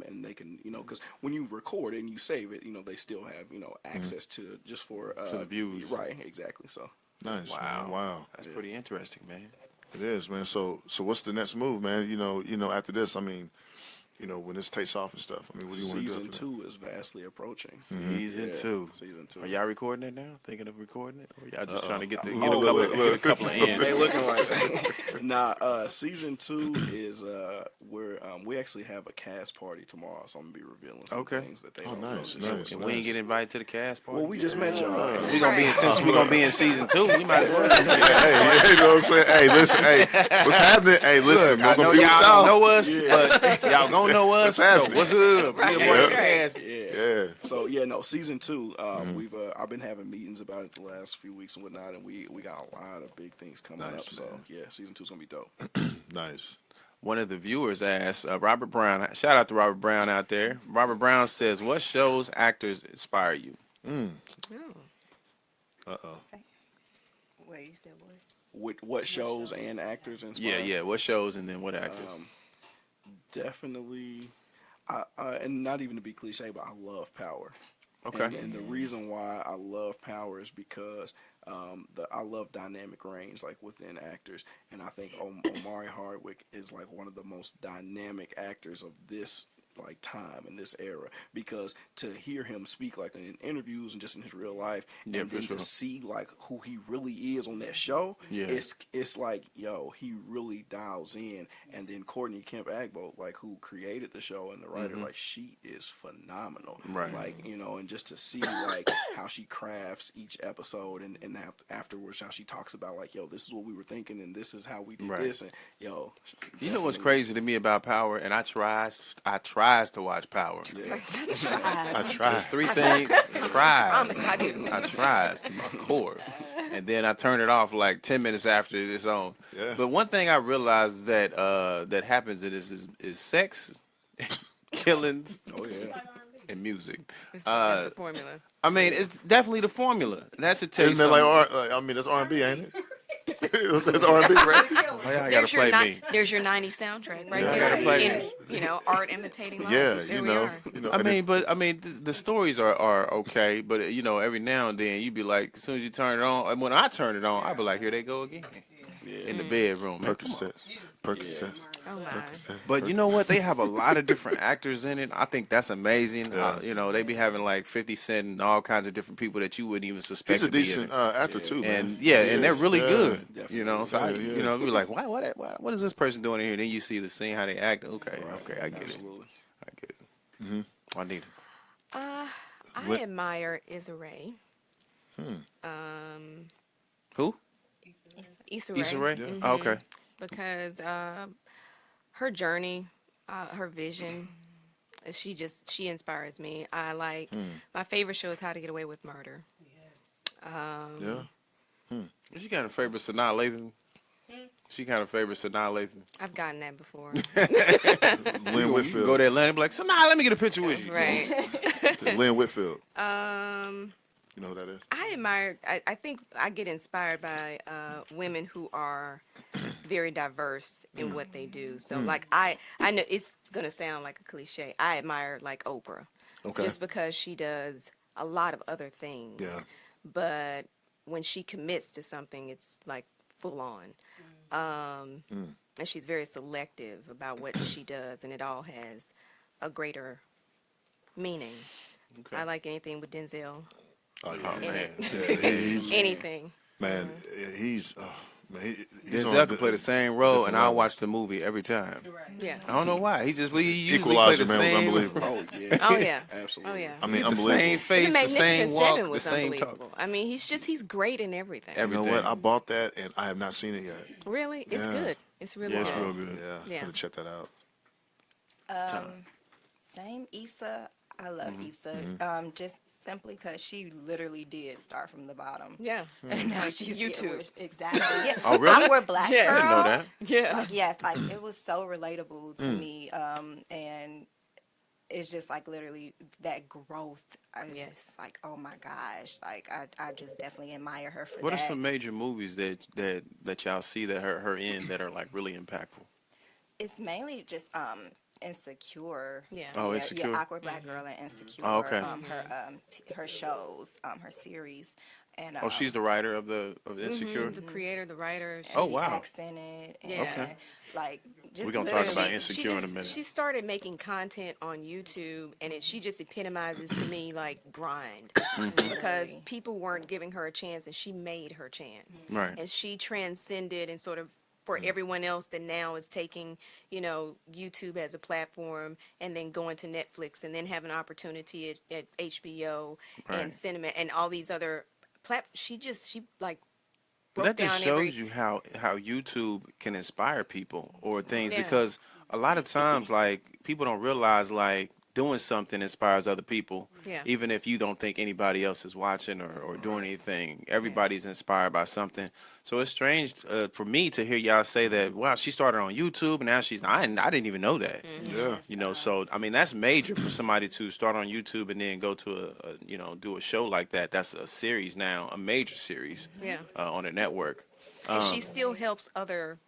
And they can, because when you record it and you save it, they still have, access to just for To the views. Right, exactly. So Nice. Wow. Man. Wow. That's pretty interesting, man. It is, man. So what's the next move, man? After this, I mean, when this takes off and stuff. I mean, what do you want to do? season after 2 is vastly approaching. Season 2. Season 2. Are y'all recording it now? Thinking of recording it? Or y'all just trying to get Oh, a couple of ends? They looking like nah. Season 2 is where we actually have a cast party tomorrow, so I'm gonna be revealing some things that they don't know. nice, just nice. And we ain't get invited to the cast party. Well, we just met y'all. We gonna be in since we gonna be in season 2. We might as well. Hey, you know what I'm saying? Hey, listen, what's happening? Hey, listen, I we're know gonna be with y'all y'all. don't know us, but y'all gonna know us. What's happening? So what's up? Right. We a part of the Right. cast. Yeah. So season 2. We've I've been having meetings about it the last few weeks and whatnot, and we got a lot of big things coming Nice, up. So man. yeah, season 2 is gonna be dope. Nice. One of the viewers asked, Robert Brown, shout out to Robert Brown out there. Robert Brown says, what shows, actors inspire you? Oh. Uh-oh. Wait, you said what? What shows and actors inspire? Yeah. What shows and then what actors? Definitely, and not even to be cliche, but I love Power. Okay. And the reason why I love Power is because I love dynamic range, like within actors, and I think Omari Hardwick is like one of the most dynamic actors of this like time in this era, because to hear him speak like in interviews and just in his real life, Yeah, and for then sure. to see like who he really is on that show, Yeah. it's like, yo, he really dials in. And then Courtney Kemp Agbo, like who created the show and the writer, like she is phenomenal. Right. Like, and just to see like how she crafts each episode and afterwards how she talks about like, yo, this is what we were thinking and this is how we did Right. this, and yo, You know what's crazy to me about Power? And I tries to watch Power. I There's tried. 3 things. Promise I do. I tries to my core. And then I turn it off like 10 minutes after it's on. Yeah. But one thing I realized that that happens in this is sex, killings, oh yeah. and music. That's the formula. I mean, it's definitely the formula. That's a taste. Isn't that like that's R&B, ain't it? That's R&B, right? There's there's your 90s soundtrack right Yeah, I there. gotta play In, this. art imitating life. Yeah, There you we know. are. I mean, the stories are okay, but every now and then you be like, as soon as you turn it on, and when I turn it on, I be like, here they go again in the bedroom. Man, come on. Percocets. Percocet. Oh my. But you know what? They have a lot of different actors in it. I think that's amazing. Yeah. You know, they be having like 50 Cent and all kinds of different people that you wouldn't even suspect. He's a to be in decent it. actor too, man. And yeah, He and they're is. really Yeah. good. Definitely. You know, so Yeah, you know, be like, what is this person doing in here? Then you see the scene how they act. Okay, okay, I get Absolutely. it. I get it. Mm-hmm. I need it. I admire Issa Rae. Who? Issa Rae. Issa Rae? Mhm. Oh, okay. Because her journey, her vision, she inspires me. I like my favorite show is How to Get Away with Murder. Yeah. She kind of favors Sanaa Lathan. She kind of favors Sanaa Lathan. I've gotten that before. Lynn You Whitfield. go to Atlanta and be like, Sanaa, let me get a picture with you. Right. Lynn Whitfield. You know who that is? I admire. I think I get inspired by women who are very diverse in what they do. So like I know it's gonna sound like a cliche. I admire like Oprah, just because she does a lot of other things. Yeah. But when she commits to something, it's like full on. And she's very selective about what she does, and it all has a greater meaning. Okay. I like anything with Denzel. Oh, yeah. in Man. it. Yeah, he's- Anything. Man, he's Denzel can play the same role, and I'll watch the movie every time. Yeah. I don't know why. He usually Equalizer, play the man, was same. unbelievable. Oh yeah. Oh yeah. Absolutely. Oh yeah. I mean, The unbelievable. same face, The the same Magnificent walk, Seven the was same unbelievable. talk. I mean, he's great in everything. You know what? I bought that and I have not seen it yet. Really, it's Yeah. good. It's really Yeah, good. it's real good. Yeah, Yeah. gotta check that out. Same Issa. I love Issa. Just simply because she literally did start from the bottom. Yeah. And now Like she's YouTube. Exactly. Yeah. Oh, really? Awkward Black Yes. Girl. I didn't know that. Yeah. Like, yes, like it was so relatable to me. And it's just like literally that growth. I was just like, oh my gosh. Like I just definitely admire her for What that. are some major movies that y'all see that her in that are like really impactful? It's mainly just Insecure. Yeah. Oh, Insecure. Yeah, Awkward Black Girl and Insecure. Oh, okay. Her shows, her series, and Oh, she's the writer of Insecure. The creator, the writer. Oh, she's wow. accented. And, Yeah. Okay. Like just We're gonna talk literally- about Insecure in a minute. She started making content on YouTube, and she just epitomizes to me like grind, because people weren't giving her a chance, and she made her chance. Right. And she transcended and sort of for everyone else that now is taking, YouTube as a platform and then going to Netflix and then have an opportunity at HBO and Right. cinema and all these other platforms. She But broke that just down shows every. you how YouTube can inspire people or things, Yeah. because a lot of times like people don't realize like doing something inspires other people. Yeah. Even if you don't think anybody else is watching or doing anything, everybody's inspired by something. So it's strange for me to hear y'all say that, wow, she started on YouTube and now I didn't even know that. Yeah. So I mean that's major for somebody to start on YouTube and then go to do a show like that. That's a series now, a major series Yeah. on a network. And she still helps other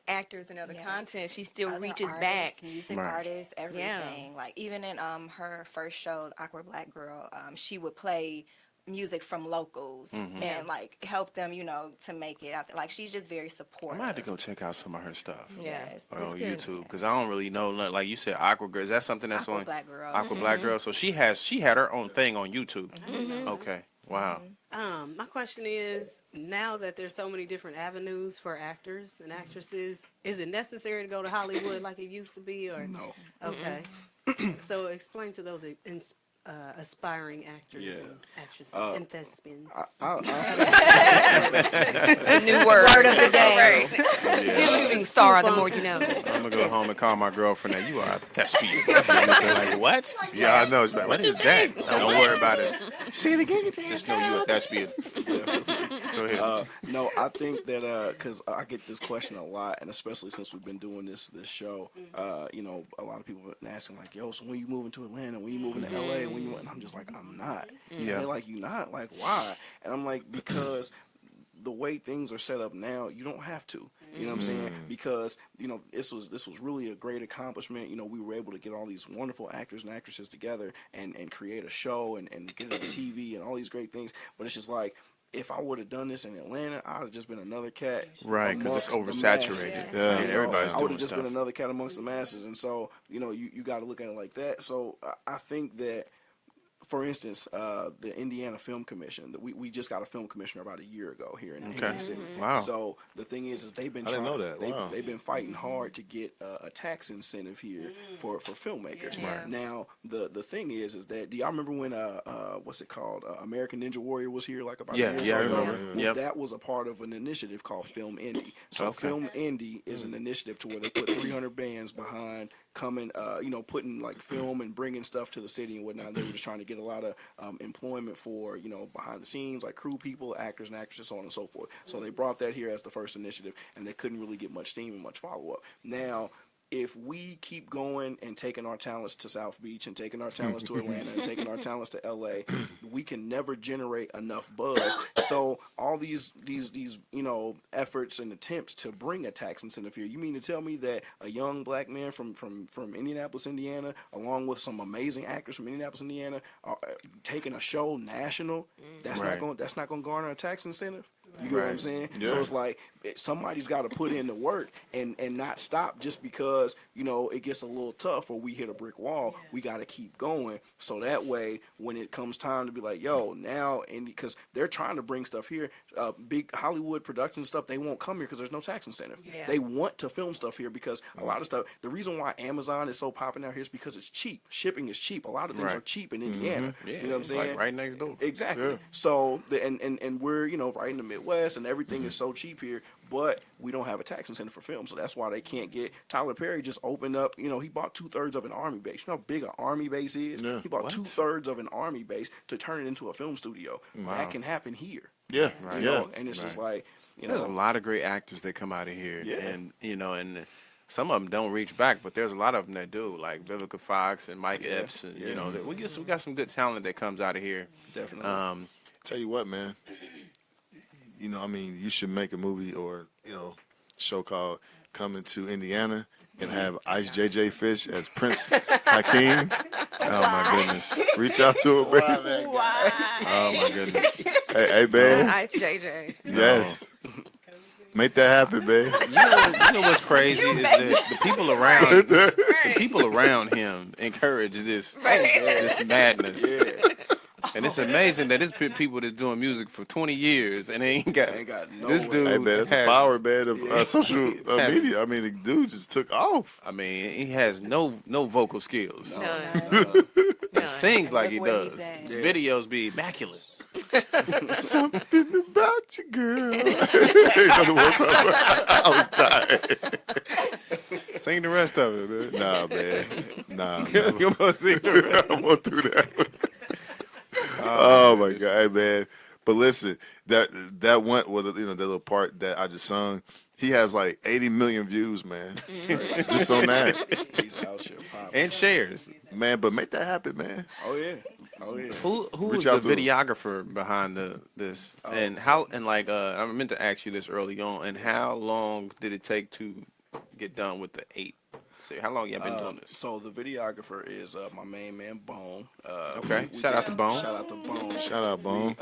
actors and other Yes. content. She still Other reaches artists, back. music Right. artists, everything. Like even in her first show, The Awkward Black Girl, she would play music from locals and like help them, to make it out there. Like she's just very I supportive. might have to go check out some of her stuff Yeah. Yes. on It's good. YouTube, because I don't really know. Like you said, Aqua Girl. Is that something that's Awkward on Black Girl. Aqua Black Girl? So she had her own thing on YouTube. Okay. Wow. My question is, now that there's so many different avenues for actors and actresses, is it necessary to go to Hollywood like it used to be, or No. Okay. So explain to those aspiring actors Yeah. and actresses and thespians. It's a new word. Word of the day. Yeah. Shooting star, the more you know. I'm gonna go home and call my girlfriend. Now you are a thespian. Like what? Yeah, I know. She's like, what is that? Don't worry about it. Say it again. Just know you a thespian. Go ahead. No, I think that because I get this question a lot, and especially since we've been doing this show, a lot of people have been asking like, "Yo, so when you moving to Atlanta? When you moving to LA? When you?" And I'm just like, "I'm not." And they're like, "You not? Like, why?" And I'm like, "Because the way things are set up now, you don't have to." You know what I'm saying? Because this was really a great accomplishment. We were able to get all these wonderful actors and actresses together and create a show and get it on TV and all these great things. But it's just like, if I would have done this in Atlanta, I'd have just been another cat. Right, because it's amongst the oversaturated. masses. Yeah, You know, everybody's I would doing have just stuff. been another cat amongst the masses. And so, you got to look at it like that. So I think that, for instance, the Indiana Film Commission, we just got a film commissioner about a year ago here in the city. Wow. So the thing is they've been I didn't know that. Wow. they've been fighting hard to get a tax incentive here for filmmakers. Yeah. Now the thing is that, do y'all remember when what's it called, American Ninja Warrior was here like about a year or so I ago? remember. Well, Yep. that was a part of an initiative called Film Indie. So Okay. Film Indie is an initiative to where they put 300 bands behind coming, putting like film and bringing stuff to the city and whatnot. They were just trying to get a lot of employment for, behind the scenes, like crew people, actors and actresses, so on and so forth. So they brought that here as the first initiative, and they couldn't really get much steam and much follow-up. Now, if we keep going and taking our talents to South Beach and taking our talents to Atlanta and taking our talents to LA, we can never generate enough buzz. So all these efforts and attempts to bring a tax incentive here, you mean to tell me that a young black man from Indianapolis, Indiana, along with some amazing actors from Indianapolis, Indiana, are taking a show national? That's Right. not going to garner a tax incentive. You get what I'm Right. saying? Yeah. So it's like somebody's got to put in the work and not stop just because it gets a little tough or we hit a brick wall. We got to keep going, so that way when it comes time to be like, yo, now, and because they're trying to bring stuff here, big Hollywood production stuff, they won't come here because there's no tax incentive. Yeah. They want to film stuff here because a lot of stuff. The reason why Amazon is so popping out here is because it's cheap. Shipping is cheap. A lot of things Right. are cheap in Indiana. Yeah, You know what I'm it's saying? like right next door. Exactly. Yeah. So and we're right in the Midwest, and everything is so cheap here, but we don't have a tax incentive for film, so that's why they can't get. Tyler Perry just opened up. He bought 2/3 of an army base. You know how big an army base is? Yeah. He bought What? 2/3 of an army base to turn it into a film studio. Wow. That can happen here. Yeah. Right. You Yeah. know? And it's just like There's a lot of great actors that come out of here, Yeah. and and some of them don't reach back, but there's a lot of them that do, like Vivica Fox and Mike Epps, and that we got some good talent that comes out of here. Definitely. Tell you what, man. You should make a movie or show called Coming to Indiana and have Ice JJ Fish as Prince Hakeem. Oh my goodness! Reach out to him, man. Oh my goodness! Hey, man. Ice JJ. Yes. Make that happen, man. You know what's crazy is that the people around him encourage this madness. And it's amazing that it's people that's doing music for 20 years and they ain't got no this way. dude. Hey, man, that's the has- power, man, of social media. I mean, the dude just took off. I mean, he has no vocal skills. None. He sings like he Look where does. he's at. The videos be immaculate. Something about you, girl. You know the one time I was dying. Sing the rest of it, man. Nah, man. Nah. You almost sing the rest. I won't do that. Oh my God, hey, man! But listen, that went with that little part that I just sung. He has like 80 million views, man, just on that. He's out here popping. And shares. Man, but make that happen, man. Oh yeah. Oh yeah. Who Reach was the out to him. videographer behind this? And how and like I meant to ask you this early on. And how long did it take to get done with the 8? So how long y'all been doing this? So the videographer is my main man Bone. Okay. Shout out to Bone. Shout out to Bone. Shout out, Bone.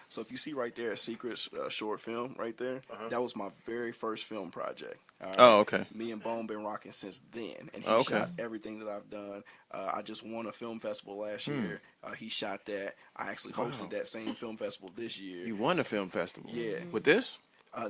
So if you see right there, Secret's short film right there, that was my very first film project. All right? Oh, okay. Me and Bone been rocking since then, and he Okay. shot everything that I've done. I just won a film festival last year. He shot that. I actually hosted that same film festival this year. You won the film festival. Yeah. With this?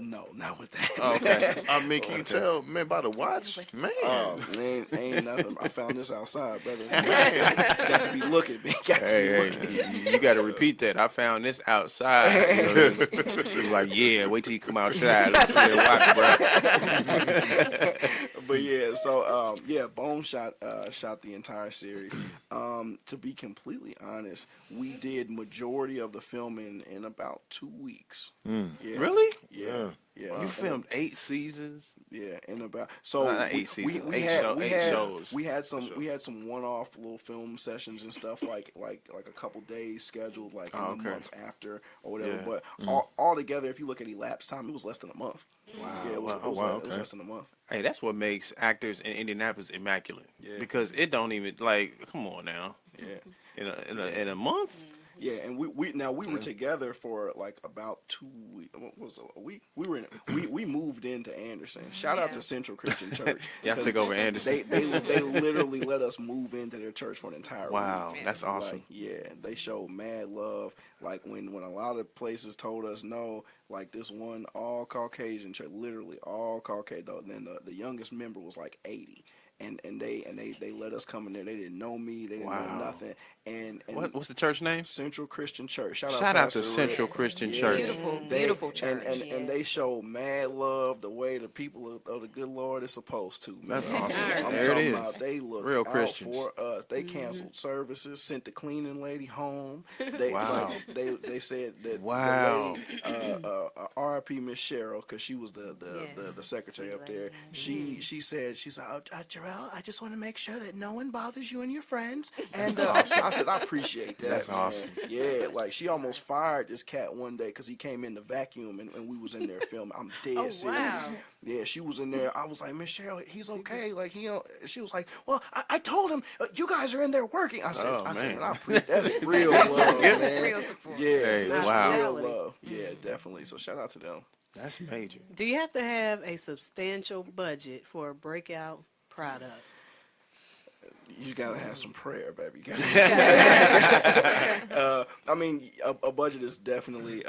No, not with that. Oh, okay. I mean, can you tell, man, by the watch, man? Oh, man, ain't nothing. I found this outside, brother. Got to be looking, man. Got to be Hey, looking. you got to repeat that. I found this outside. It's like, yeah, wait till you come outside. Let's see watch, bro. But yeah, so Bone shot the entire series. To be completely honest, we did majority of the filming in about 2 weeks. Yeah. Really? Yeah. You filmed 8 seasons. Yeah, in about so Not 8 seasons, we 8 had show- we 8 had shows. we had some one-off little film sessions and stuff like a couple days scheduled like in the months after or whatever. Yeah. But all together, if you look at elapsed time, it was less than a month. Wow. Yeah, it was, Wow. it was, Wow, it was okay. less than a month. Hey, that's what makes actors in Indianapolis immaculate. Yeah. Because it don't even, like, come on now. Yeah. In a month? Yeah, and we were together for like about 2 weeks. What was it, a week? We moved into Anderson. Shout out to Central Christian Church. Y'all took over Anderson. They literally let us move into their church for an entire week. Wow, that's awesome. Like, yeah, they showed mad love. Like when a lot of places told us no, like this one all Caucasian church, literally all Caucasian. Then the youngest member was like 80. And they let us come in there. They didn't know me. They didn't know nothing. And what's the church name? Central Christian Church. Shout out Pastor to Central Rick. Christian Church. Beautiful church. And they showed mad love the way the people of the good Lord is supposed to. Man. That's awesome. I'm There talking it is. about they looked Real out Christians. for us. They canceled services, sent the cleaning lady home. They Wow. they said that Wow. the lady, R.I.P. Miss Cheryl, because she was the secretary up there. She said, Jarrell, I just want to make sure that no one bothers you and your friends. And I said, I appreciate that. That's man. awesome. Yeah, like she almost fired this cat one day because he came in to vacuum and we was in there filming. I'm dead serious. Wow. Yeah, she was in there. I was like, Miss Cheryl, he's okay. Like she was like, well, I told him you guys are in there working. I said, that's real love, man. Real support. Yeah, Hey, that's wow. real love. Yeah, definitely. So shout out to them. That's major. Do you have to have a substantial budget for a breakout product? You gotta have some prayer, baby. I mean, a budget is definitely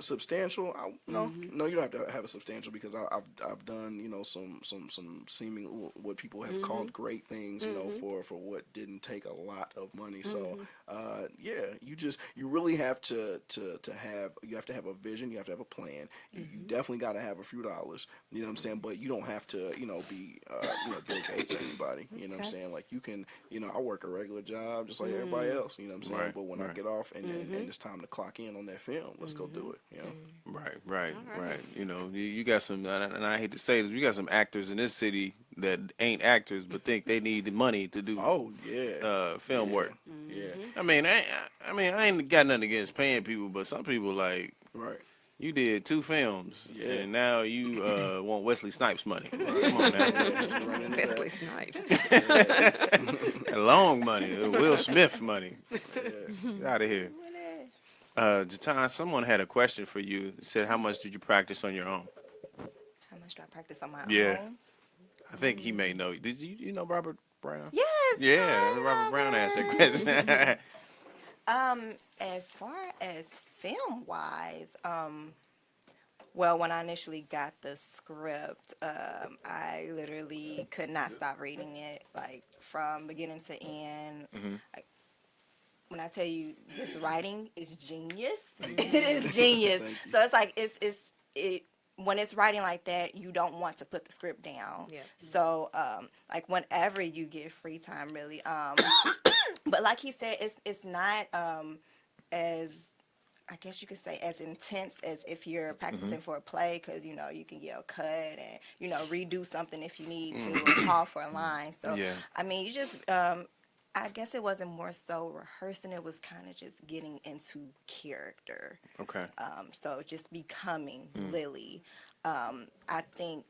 substantial. No, you don't have to have a substantial because I've done some seeming what people have called great things, for what didn't take a lot of money. So you really have to have a vision. You have to have a plan. You definitely got to have a few dollars. You know what I'm saying? But you don't have to be Bill Gates or anybody. You know what I'm saying? Like you can. I work a regular job just like everybody else, you know what I'm saying? Right, But when I get off and it's time to clock in on that film, let's go do it, Right. You got some, and I hate to say this, you got some actors in this city that ain't actors but think they need the money to do film work. Yeah. I mean, I ain't got nothing against paying people, but some people like you did 2 films, and now you want Wesley Snipes money. Come on now. Wesley Snipes. Long money, Will Smith money. Get out of here. Jatan, someone had a question for you. It said, how much did you practice on your own? How much do I practice on my own? I think he may know. Did you know Robert Brown? Yes. Yeah, Robert Brown asked that question. As far as film-wise, well, when I initially got the script, I literally could not stop reading it, like from beginning to end. Like, when I tell you this writing is genius, it is genius. So it's like when it's writing like that, you don't want to put the script down. Yeah. So like whenever you get free time, really. But like he said, it's not as, I guess you could say, as intense as if you're practicing for a play, because you can get a cut and redo something if you need to, or call for a line. So I mean, you just I guess it wasn't more so rehearsing; it was kind of just getting into character. Okay. So just becoming Lily. I think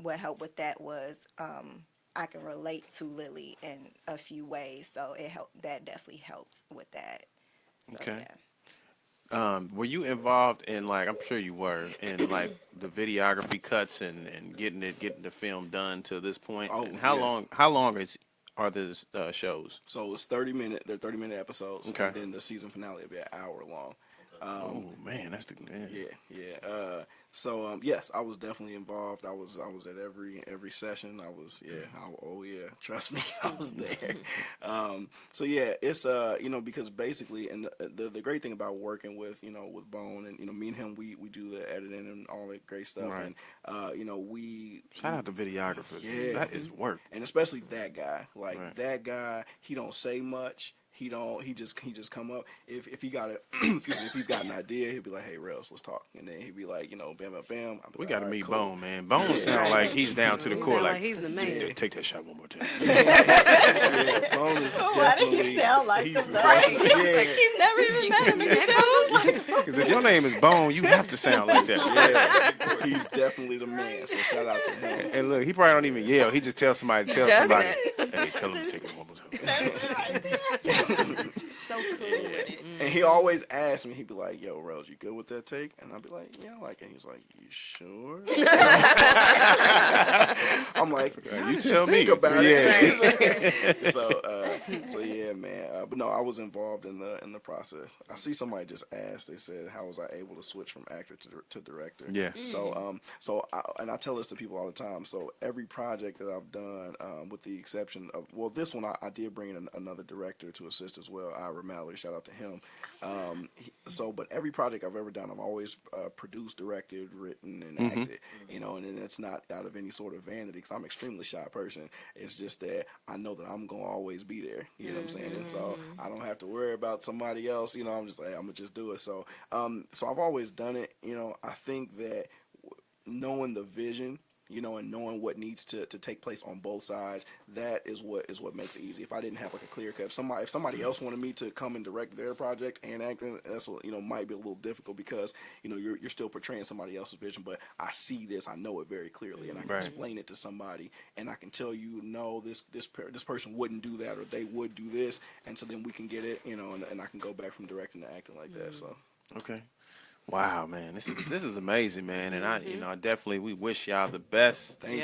what helped with that was I can relate to Lily in a few ways, so it helped. That definitely helped with that. So, okay. Yeah. Were you involved in, like, I'm sure you were, in like the videography cuts and getting the film done to this point? Oh, and how long are these shows? So it's 30-minute. They're 30-minute episodes. Okay. And then the season finale will be an hour long. Oh man, that's the yeah. So yes, I was definitely involved. I was at every session. I was trust me, I was there. So yeah, it's because basically, and the great thing about working with with Bone and me and him, we do the editing and all that great stuff, right. And we shout out to videographers. Yeah, that is work, and especially that guy. Like that guy, he don't say much. He just come up if he got if he's got an idea, he'll be like, hey Rels, let's talk, and then he'll be like, bam bam bam. We got to meet cool. Bone, man. Bone sound like he's down to the core, like he's the man. Take that shot one more time. Yeah, Bone is definitely. Why did he sound like him? He's never even met him. Because if your name is Bone, you have to sound like that. Yeah, he's definitely the man. So shout out to him. And look, he probably don't even yell. He just tells somebody. Hey, tell him to take it one more time. So cool with it. And he always asked me, he'd be like, yo, Rose, you good with that take? And I'd be like, yeah, I like it. He was like, you sure? I'm like, You tell me. about Yeah. it. So yeah, man. But no, I was involved in the process. I see somebody just asked, they said, how was I able to switch from actor to director? Yeah. And I tell this to people all the time. So every project that I've done, with the exception of, well, this one I did bring in another director to assist as well, Ira Mallory, shout out to him. But every project I've ever done, I've always produced, directed, written, and acted, and it's not out of any sort of vanity, because I'm an extremely shy person. It's just that I know that I'm going to always be there, you know what I'm saying? And so I don't have to worry about somebody else, I'm just like, I'm going to just do it. So I've always done it, I think that knowing the vision, and knowing what needs to take place on both sides, that is what makes it easy. If I didn't have like a clear cut, if somebody else wanted me to come and direct their project and act in it, that's might be a little difficult, because you're still portraying somebody else's vision. But I see this, I know it very clearly, and I can explain it to somebody, and I can tell no, this person wouldn't do that, or they would do this, and so then we can get it, and I can go back from directing to acting like that. So okay. Wow, man, this is amazing, man, and I definitely, we wish y'all the best. Thank you.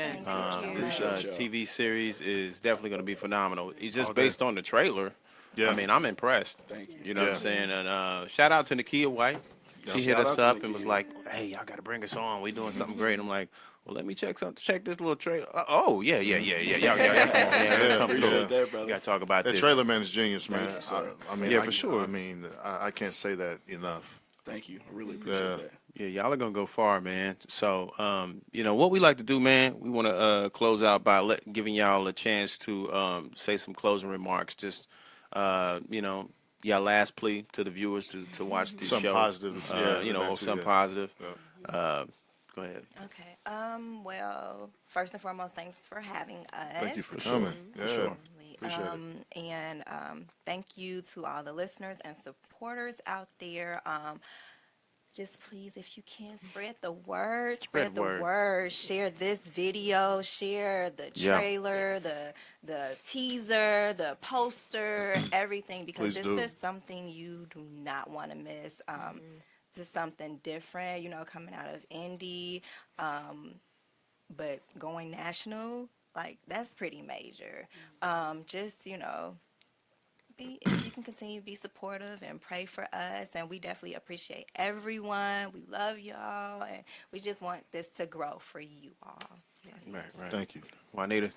This TV series is definitely going to be phenomenal. It's just based on the trailer. Yeah, I mean, I'm impressed. Thank you. You know what I'm saying? And shout out to Nakia White. She hit us up and was like, "Hey, y'all got to bring us on. We doing something great." I'm like, well, let me check this little trailer. Y'all come appreciate that, brother. You got to talk about this. The trailer man is genius, man. For sure. I mean, I can't say that enough. Thank you. I really appreciate that. Yeah, y'all are going to go far, man. So, what we like to do, man, we want to close out by giving y'all a chance to say some closing remarks. Just, y'all last plea to the viewers to watch the show. Some positive. Something positive. Yeah. Go ahead. Okay. Well, first and foremost, thanks for having us. Thank you for coming. For sure. Appreciate it. And thank you to all the listeners and supporters out there. Just please, if you can, spread the word. Spread the word. Share this video. Share the trailer, the teaser, the poster, everything, because this is something you do not want to miss. This is something different, coming out of indie, but going national. Like, that's pretty major. Just, if you can continue to be supportive and pray for us. And we definitely appreciate everyone. We love y'all. And we just want this to grow for you all. Yes. Right. Thank you. Juanita?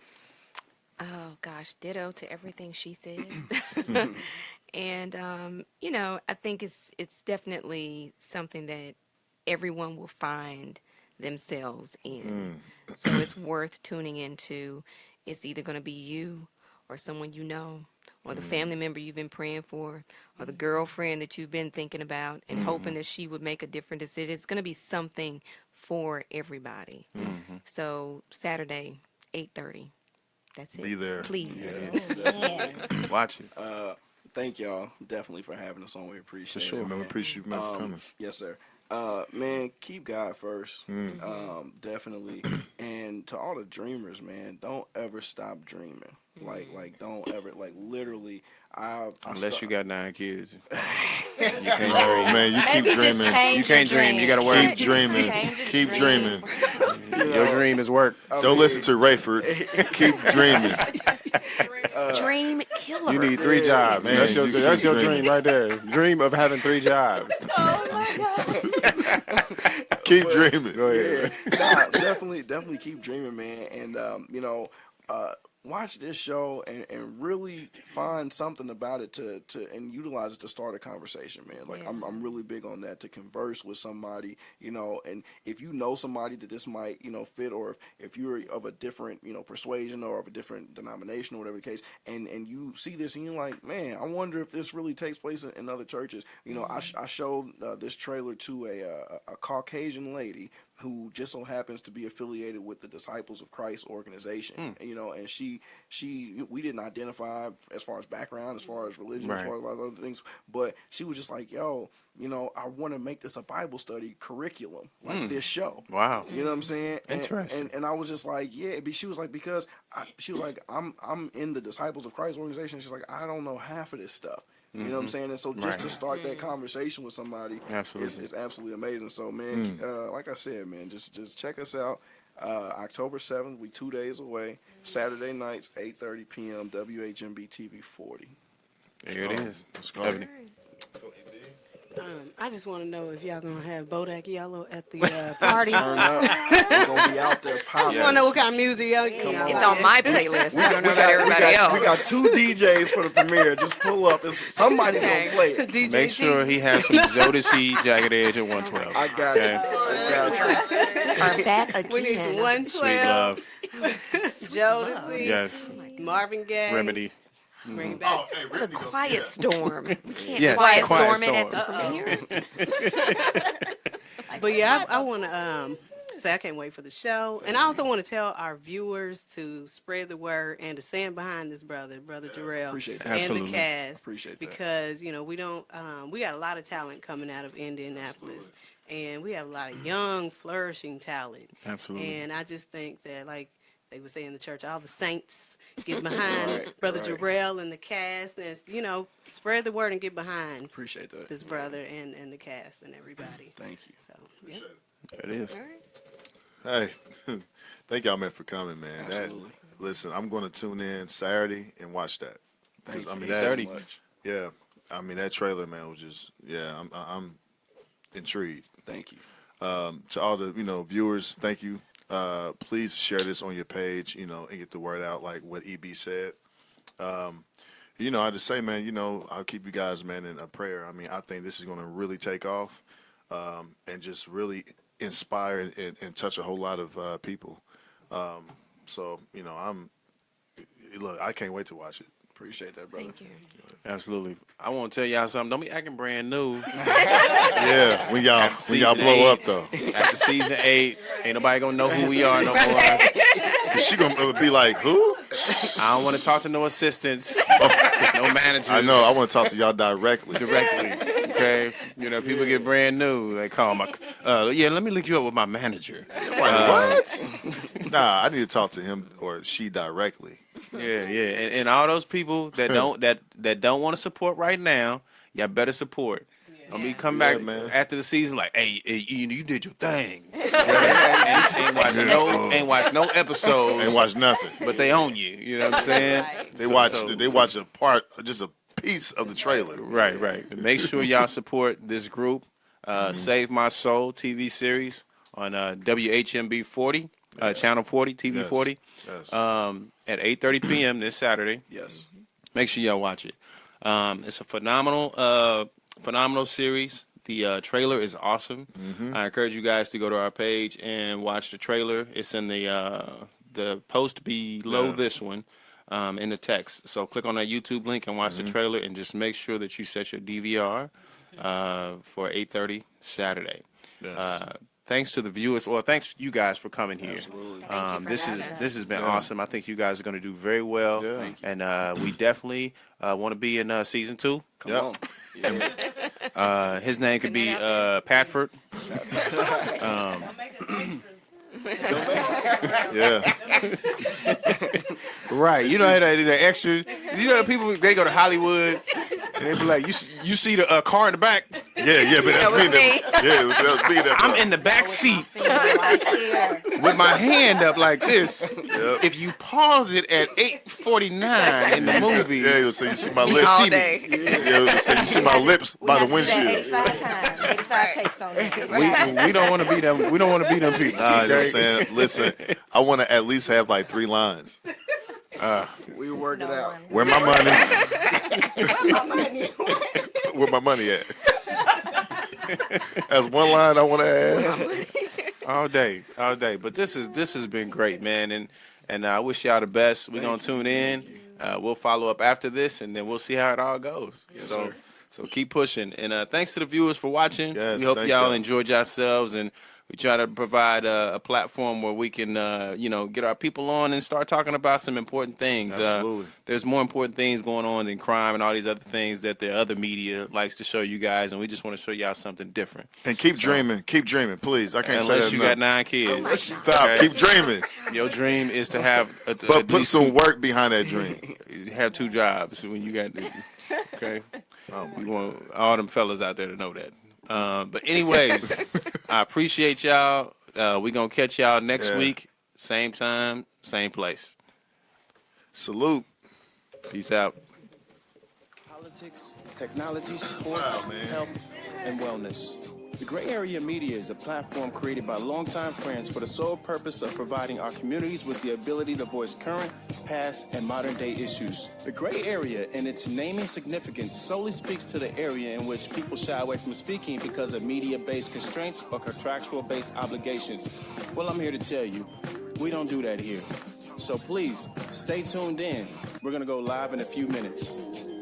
Oh, gosh, ditto to everything she said. And, I think it's definitely something that everyone will find themselves in. So it's worth tuning into. It's either going to be you or someone or the family member you've been praying for, or the girlfriend that you've been thinking about and hoping that she would make a different decision. It's going to be something for everybody. So Saturday, 8:30. That's it. Be there. Please. Yeah. Watch it. Thank y'all definitely for having us on. We appreciate it. For sure, man. We appreciate you for coming. Yes, sir. Man, keep God first. Definitely. And to all the dreamers, man, don't ever stop dreaming. Like don't ever, literally. Unless you got 9 kids. You can't dream. Man, you keep dreaming. You can't dream. You got to work. Keep dreaming. Keep dreaming. Your dream is work. Don't listen to Rayford. Keep dreaming. Dream killer. You need 3 jobs. Man, That's your dream right there. Dream of having 3 jobs. Oh my God. Keep dreaming. Go ahead. Nah, definitely keep dreaming, man. And watch this show and really find something about it to and utilize it to start a conversation, man. Like, yes. I'm really big on that, to converse with somebody, and if you know somebody that this might, fit, or if you're of a different, persuasion or of a different denomination or whatever the case, and you see this and you're like, man, I wonder if this really takes place in other churches. I showed this trailer to a Caucasian lady who just so happens to be affiliated with the Disciples of Christ organization, and we didn't identify as far as background, as far as religion, as far as a lot of other things, but she was just like, yo, I want to make this a Bible study curriculum, like this show. Wow. You know what I'm saying? Interesting. And I was just like, yeah, she was like, because she was like, I'm in the Disciples of Christ organization. She's like, I don't know half of this stuff. You know what I'm saying? And so just Right. to start that conversation with somebody Absolutely. is absolutely amazing. So, man, like I said, man, just check us out. October 7th, we 2 days away. Saturday nights, 8:30 p.m., WHMB TV 40. There it is. Let's go. Ebony. I just want to know if y'all gonna have Bodak Yellow at the party. Turn up. We're going to be out there I just popping. want to know what kind of music y'all It's on my playlist. I don't know about we everybody else. we got 2 DJs for the premiere. Just pull up. Somebody's going to play it. DJ Make sure he has some Jodeci Jagged Edge at 112. I got you. Okay. I got you. Are back again. We need some Sweet 112, love. Jodeci, Yes. Marvin Gaye. Remedy. Bring it back. What a quiet storm. We can't Yes, quiet quiet storm it at storm. the premiere. But yeah, I want to say I can't wait for the show, and I also want to tell our viewers to spread the word and to stand behind this brother Jarrell, Appreciate that. and Absolutely. the cast. Appreciate that. Because we don't we got a lot of talent coming out of Indianapolis, and we have a lot of young, flourishing talent. Absolutely. And I just think that, like they would say in the church, all the saints get behind Brother right. Jarrell and the cast. And spread the word and get behind Appreciate that. this brother and the cast and everybody. Thank you. So yeah. There it is. Hey, thank y'all, man, for coming, man. Absolutely. Listen, I'm going to tune in Saturday and watch that. 'Cause, Thank I you mean, so that- much. Yeah, I mean that trailer, man, was just I'm intrigued. Thank you. To all the viewers, thank you. Please share this on your page, and get the word out, like what EB said. I just say, man, I'll keep you guys, man, in a prayer. I mean, I think this is going to really take off, and just really inspire and touch a whole lot of people. So, I can't wait to watch it. Appreciate that, brother. Thank you. Absolutely. I want to tell y'all something. Don't be acting brand new. Yeah, when y'all Season blow 8. up though, After season 8, ain't nobody gonna know who we are no more. 'cause she gonna be like, who? I don't want to talk to no assistants, no managers. I know. I want to talk to y'all directly. Okay, people get brand new. They call my, let me link you up with my manager. Like, what? Nah, I need to talk to him or she directly. Yeah, and all those people that don't want to support right now, y'all better support. Don't be come back man. after the season like, hey, you did your thing. ain't watch no episodes. Ain't watch nothing. But they own you. You know what I'm saying? They watch a part, just a piece of the trailer. Right. Make sure y'all support this group, Save My Soul TV series on WHMB 40, Channel 40, TV Yes. 40, Yes. at 8:30 p.m. this Saturday. Yes. Make sure y'all watch it. It's a phenomenal series. The trailer is awesome. I encourage you guys to go to our page and watch the trailer. It's in the post below this one, in the text. So click on that YouTube link and watch the trailer, and just make sure that you set your DVR for 8:30 Saturday. Yes. Thanks to the viewers. Well, thanks you guys for coming here. Absolutely. This has been awesome. I think you guys are going to do very well, and we definitely want to be in season 2. Come on. Yeah. His name could be Patford. Yeah. Right. You know how they do the extras. People they go to Hollywood and they be like, you see the car in the back? Yeah, but that's me. That was me. That I'm in the back seat with my hand up like this. If you pause it at 8:49 in the movie, you'll see. You see my lips. All day. You see my lips by the windshield. 85 takes on that. we don't want to be them. We don't want to be them people. Nah, you know what I'm okay? saying? Listen, I want to at least have like 3 lines. We work it out. Where my money? Where my money at? That's one line I want to add. all day. But this has been great, man, and I wish y'all the best. We're gonna tune in. We'll follow up after this, and then we'll see how it all goes. So keep pushing, and thanks to the viewers for watching. Yes, we hope thank y'all y'all. enjoyed yourselves, and we try to provide a platform where we can, get our people on and start talking about some important things. Absolutely. There's more important things going on than crime and all these other things that the other media likes to show you guys, and we just want to show y'all something different. And keep dreaming, please. I can't say Unless that you enough. got 9 kids. Stop, okay? keep dreaming. Your dream is to have But put some work behind that dream. have 2 jobs when you got okay. Oh my We want all them fellas out there to know that. But anyways, I appreciate y'all. We gonna catch y'all next Yeah. week, same time, same place. Salute. Peace out. Politics, technology, sports, health, and wellness. The Gray Area Media is a platform created by longtime friends for the sole purpose of providing our communities with the ability to voice current, past, and modern-day issues. The Gray Area, in its naming significance, solely speaks to the area in which people shy away from speaking because of media-based constraints or contractual-based obligations. Well, I'm here to tell you, we don't do that here. So please, stay tuned in. We're going to go live in a few minutes.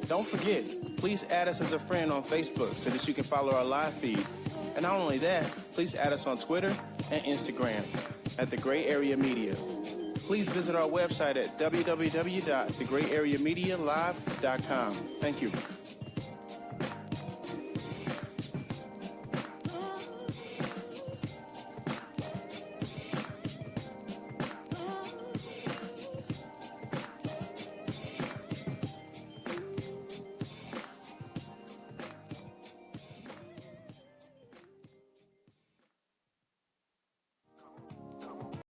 Don't forget, please add us as a friend on Facebook so that you can follow our live feed. And not only that, please add us on Twitter and Instagram at The Gray Area Media. Please visit our website at www.thegrayareamedialive.com. Thank you.